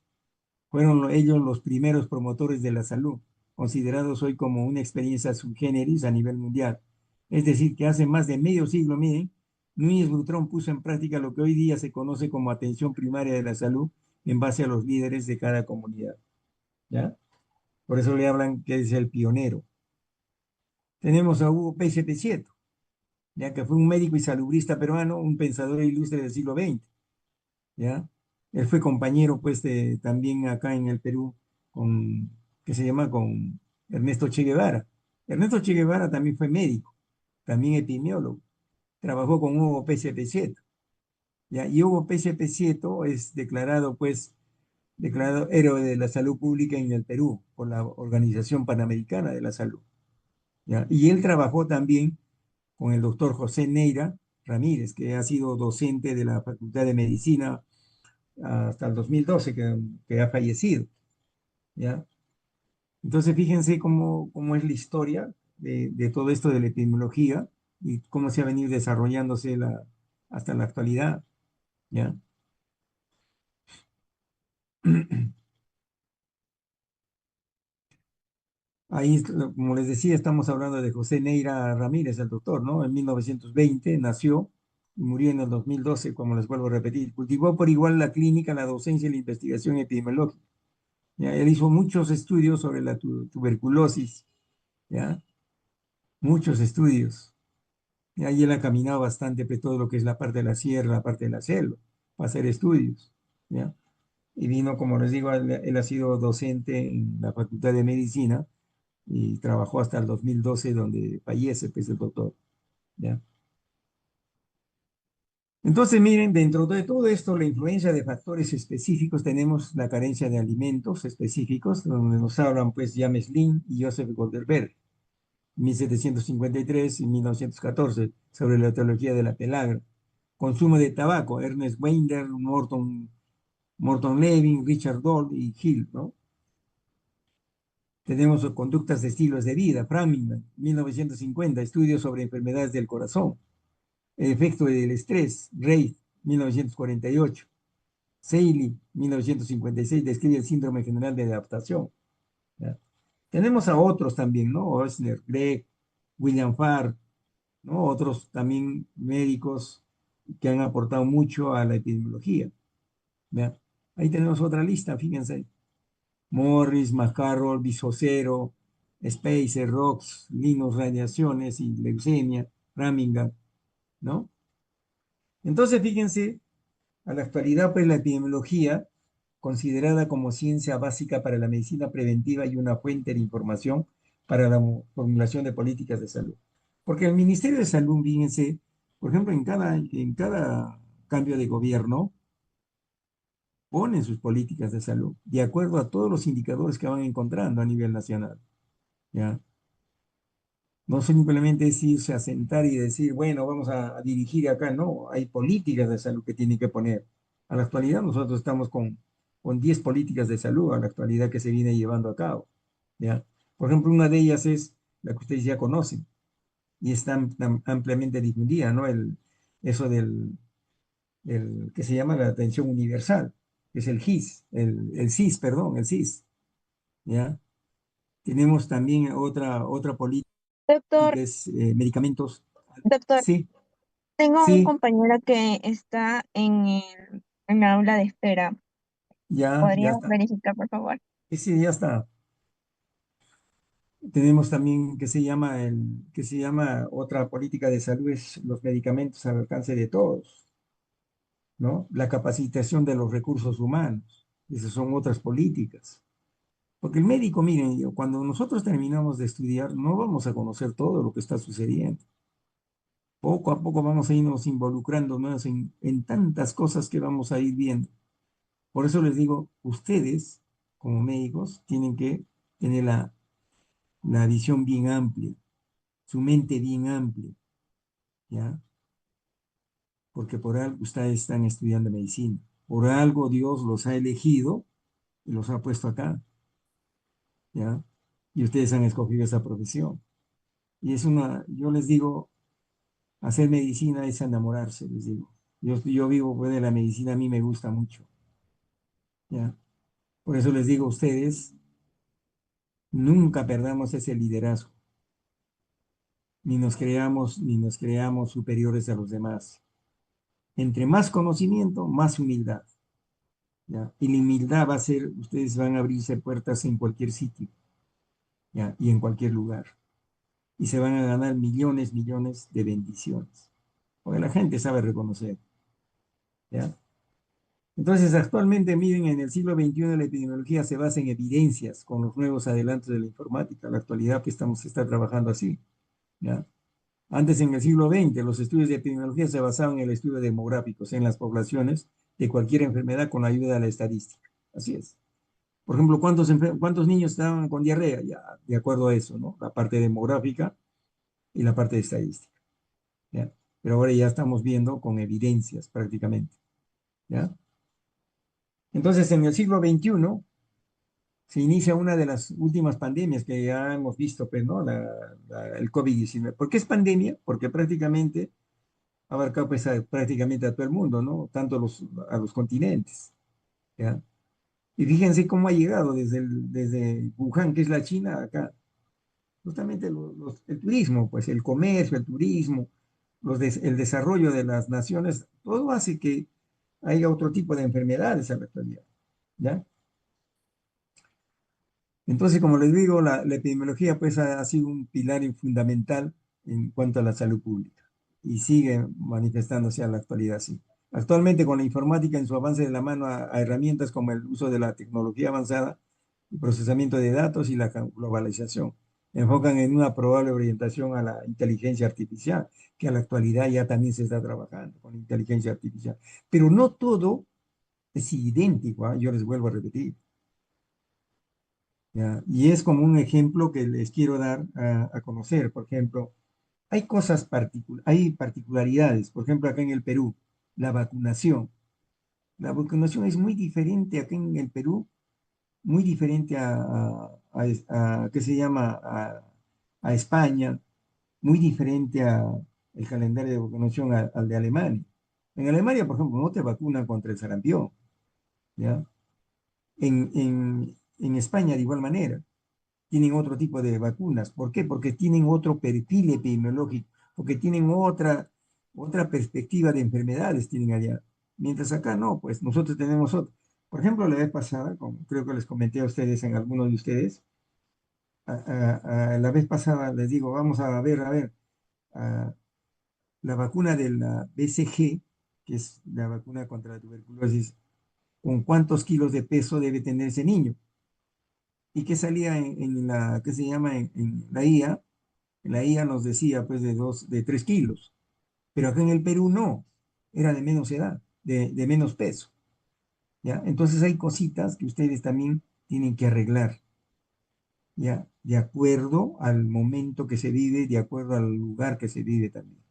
Fueron ellos los primeros promotores de la salud, considerados hoy como una experiencia sui generis a nivel mundial. Es decir, que hace más de medio siglo, miren, Núñez Butrón puso en práctica lo que hoy día se conoce como atención primaria de la salud en base a los líderes de cada comunidad. ¿Ya? Por eso le hablan que es el pionero. Tenemos a Hugo P. Sieto, ya que fue un médico y salubrista peruano, un pensador ilustre del siglo XX. ¿Ya? Él fue compañero, pues, también acá en el Perú, con, que se llama con Ernesto Che Guevara. Ernesto Che Guevara también fue médico, también epidemiólogo. Trabajó con Hugo P. Sieto, ¿ya? Y Hugo P. Sieto es declarado, pues, declarado héroe de la salud pública en el Perú por la Organización Panamericana de la Salud, ¿ya? Y él trabajó también con el doctor José Neira Ramírez, que ha sido docente de la Facultad de Medicina hasta el 2012, que ha fallecido, ¿ya? Entonces, fíjense cómo es la historia de todo esto de la epidemiología y cómo se ha venido desarrollándose hasta la actualidad, ¿ya? Ahí, como les decía, estamos hablando de José Neira Ramírez, el doctor, ¿no? En 1920 nació y murió en el 2012, como les vuelvo a repetir. Cultivó por igual la clínica, la docencia y la investigación epidemiológica. ¿Ya? Él hizo muchos estudios sobre la tuberculosis, ¿ya? Muchos estudios. Y ahí él ha caminado bastante por todo lo que es la parte de la sierra, la parte de la selva, para hacer estudios, ¿ya? Y vino, como les digo, él ha sido docente en la Facultad de Medicina y trabajó hasta el 2012, donde fallece, pues, el doctor, ¿ya? Entonces, miren, dentro de todo esto, la influencia de factores específicos, tenemos la carencia de alimentos específicos, donde nos hablan, pues, James Lin y Joseph Goldberg, 1753 y 1914, sobre la teología de la pelagra. Consumo de tabaco, Ernest Weiner, Morton Levin, Richard Doll y Hill, ¿no? Tenemos conductas de estilos de vida, Framingham, 1950, estudios sobre enfermedades del corazón. El efecto del estrés, Reid, 1948. Seeley, 1956, describe el síndrome general de adaptación. ¿Ya? Tenemos a otros también, ¿no? Osner, Gregg, William Farr, ¿no? Otros también médicos que han aportado mucho a la epidemiología. ¿Ya? Ahí tenemos otra lista, fíjense. Morris, McCarroll, Bisocero, Spacer, Rocks, Linus, Radiaciones y Leucemia, Framingham, ¿no? Entonces, fíjense, a la actualidad, pues la epidemiología, considerada como ciencia básica para la medicina preventiva y una fuente de información para la formulación de políticas de salud. Porque el Ministerio de Salud, fíjense, por ejemplo, en cada cambio de gobierno, ponen sus políticas de salud de acuerdo a todos los indicadores que van encontrando a nivel nacional, ¿ya? No simplemente es irse a sentar y decir, bueno, vamos a dirigir acá, no, hay políticas de salud que tienen que poner. A la actualidad nosotros estamos con 10 políticas de salud a la actualidad que se viene llevando a cabo, ¿ya? Por ejemplo, una de ellas es la que ustedes ya conocen y está ampliamente difundida, ¿no? Eso que se llama la atención universal, que es el GIS, el CIS, perdón, el CIS, ¿ya? Tenemos también otra política Doctor, que es medicamentos. doctor, Sí, Tengo un Sí, compañero que está en la aula de espera. ya ¿Podría está. verificar, por favor? Sí, ya está. Tenemos también que se llama otra política de salud es los medicamentos al alcance de todos, ¿no? La capacitación de los recursos humanos. Esas son otras políticas. Porque el médico, miren, cuando nosotros terminamos de estudiar, no vamos a conocer todo lo que está sucediendo. Poco a poco vamos a irnos involucrando más en tantas cosas que vamos a ir viendo. Por eso les digo, ustedes, como médicos, tienen que tener la visión bien amplia, su mente bien amplia, ¿ya? Porque por algo ustedes están estudiando medicina. Por algo Dios los ha elegido y los ha puesto acá, ¿ya? Y ustedes han escogido esa profesión. Y yo les digo, hacer medicina es enamorarse, les digo. Yo vivo pues, de la medicina, a mí me gusta mucho, ¿ya? Por eso les digo a ustedes, nunca perdamos ese liderazgo, ni nos creamos superiores a los demás. Entre más conocimiento, más humildad, ¿ya? Y la humildad va a ser, ustedes van a abrirse puertas en cualquier sitio, ¿ya? Y en cualquier lugar. Y se van a ganar millones, millones de bendiciones. Porque la gente sabe reconocer, ¿ya? Entonces, actualmente, miren, en el siglo XXI la epidemiología se basa en evidencias con los nuevos adelantos de la informática. La actualidad que se está trabajando así, ¿ya? Antes, en el siglo XX, los estudios de epidemiología se basaban en el estudio demográfico, o sea, en las poblaciones de cualquier enfermedad con la ayuda de la estadística. Así es. Por ejemplo, ¿cuántos niños estaban con diarrea? Ya, de acuerdo a eso, ¿no? La parte demográfica y la parte de estadística, ¿ya? Pero ahora ya estamos viendo con evidencias prácticamente, ¿ya? Entonces, en el siglo XXI se inicia una de las últimas pandemias que ya hemos visto, pues, ¿no? El COVID-19. ¿Por qué es pandemia? Porque prácticamente ha abarcado pues, prácticamente a todo el mundo, ¿no? Tanto a los continentes, ¿ya? Y fíjense cómo ha llegado desde Wuhan, que es la China, acá. Justamente el turismo, pues el comercio, el turismo, el desarrollo de las naciones, todo hace que haya otro tipo de enfermedades en la actualidad, ¿ya? Entonces, como les digo, la epidemiología pues ha sido un pilar fundamental en cuanto a la salud pública y sigue manifestándose a la actualidad, sí. Actualmente con la informática en su avance de la mano a herramientas como el uso de la tecnología avanzada, el procesamiento de datos y la globalización, enfocan en una probable orientación a la inteligencia artificial, que a la actualidad ya también se está trabajando con inteligencia artificial. Pero no todo es idéntico, ¿ah? Yo les vuelvo a repetir. ¿Ya? Y es como un ejemplo que les quiero dar a conocer. Por ejemplo, hay particularidades. Por ejemplo, acá en el Perú, la vacunación. La vacunación es muy diferente acá en el Perú, muy diferente ¿qué se llama? A España, muy diferente a el calendario de vacunación al de Alemania. En Alemania, por ejemplo, no te vacunan contra el sarampión, ¿ya? En España de igual manera tienen otro tipo de vacunas. ¿Por qué? Porque tienen otro perfil epidemiológico, porque tienen otra perspectiva de enfermedades, tienen allá. Mientras acá no, pues nosotros tenemos otro. Por ejemplo, la vez pasada, como creo que les comenté a ustedes, en algunos de ustedes, la vez pasada les digo, vamos a ver, a la vacuna de la BCG, que es la vacuna contra la tuberculosis, con cuántos kilos de peso debe tener ese niño. ¿Y qué salía qué se llama, en la IA? La IA nos decía pues de 3 kilos, pero acá en el Perú no, era de menos edad, de menos peso, ¿ya? Entonces hay cositas que ustedes también tienen que arreglar, ¿ya? De acuerdo al momento que se vive, de acuerdo al lugar que se vive también,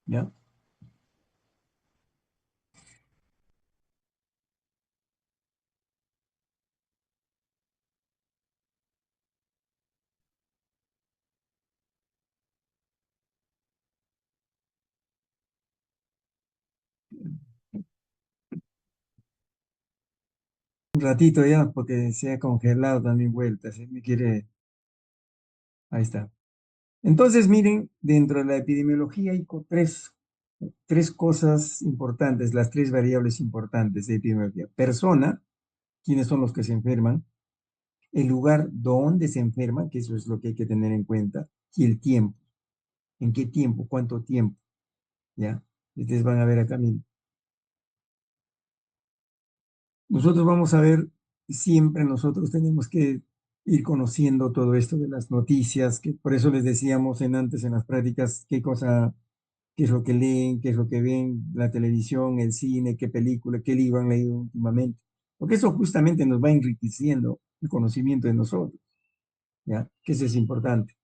¿ya? Un ratito ya, porque se ha congelado también vueltas, ¿sí? Me quiere, ahí está. Entonces, miren, dentro de la epidemiología hay tres tres cosas importantes, las tres variables importantes de epidemiología. Persona, quiénes son los que se enferman, el lugar donde se enferman, que eso es lo que hay que tener en cuenta, y el tiempo. ¿En qué tiempo? ¿Cuánto tiempo? ¿Ya? Ustedes van a ver acá, miren. Nosotros vamos a ver, siempre nosotros tenemos que ir conociendo todo esto de las noticias, que por eso les decíamos antes en las prácticas qué cosa, qué es lo que leen, qué es lo que ven, la televisión, el cine, qué película, qué libro han leído últimamente. Porque eso justamente nos va enriqueciendo el conocimiento de nosotros, ¿ya? Que eso es importante.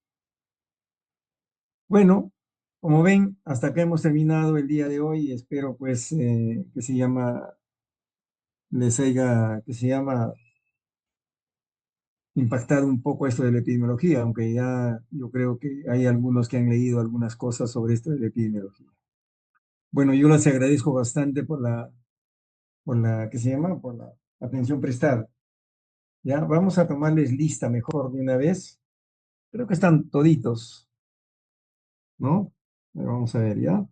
Bueno, como ven, hasta acá hemos terminado el día de hoy. Espero pues que se llama, les haya, que se llama impactado un poco esto de la epidemiología, aunque ya yo creo que hay algunos que han leído algunas cosas sobre esto de la epidemiología. Bueno, yo les agradezco bastante ¿qué se llama? Por la atención prestada. Ya, vamos a tomarles lista mejor de una vez. Creo que están toditos, ¿no? Pero vamos a ver, ¿ya?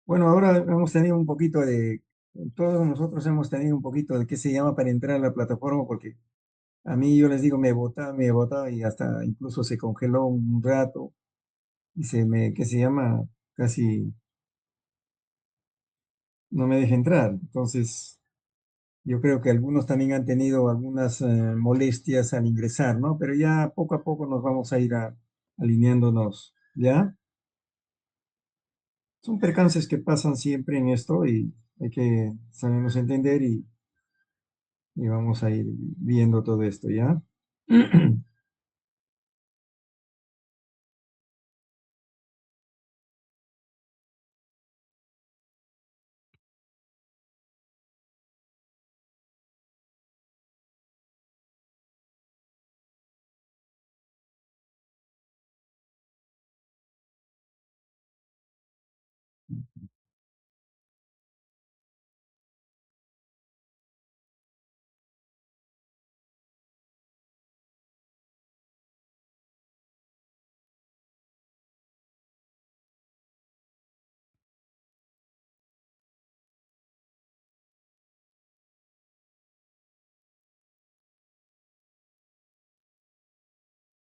Bueno, ahora hemos tenido un poquito todos nosotros hemos tenido un poquito de qué se llama para entrar a la plataforma, porque a mí yo les digo, me botaba y hasta incluso se congeló un rato y ¿qué se llama? Casi no me deja entrar. Entonces, yo creo que algunos también han tenido algunas molestias al ingresar, ¿no? Pero ya poco a poco nos vamos a ir alineándonos, ¿ya? Son percances que pasan siempre en esto y hay que sabernos entender y vamos a ir viendo todo esto, ¿ya?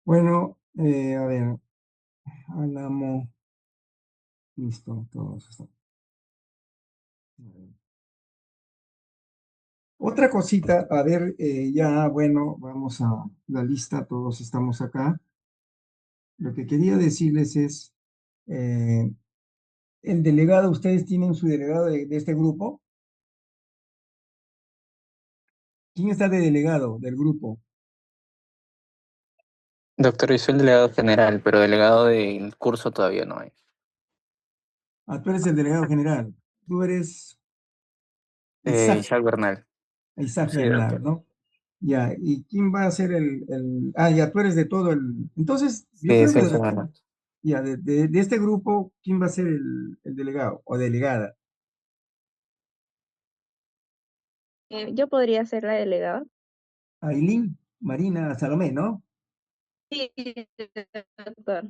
Bueno, a ver, Álamo, listo, todos están. Otra cosita, a ver, ya, bueno, vamos a la lista, todos estamos acá. Lo que quería decirles es, eh, el delegado, ¿ustedes tienen su delegado de este grupo? ¿Quién está de delegado del grupo? Doctor, yo soy el delegado general, pero delegado del curso todavía no hay. Ah, tú eres el delegado general. Tú eres Isaac, Isaac Bernal. Isaac Sí, Bernal, doctor. ¿no? Ya, ¿y quién va a ser ya, tú eres de todo el... Entonces, yo Sí, creo soy que Isaac Bernal. ya, de este grupo, ¿quién va a ser el delegado o delegada? Yo podría ser la delegada. Ailín, Marina, Salomé, ¿no? Sí, doctor.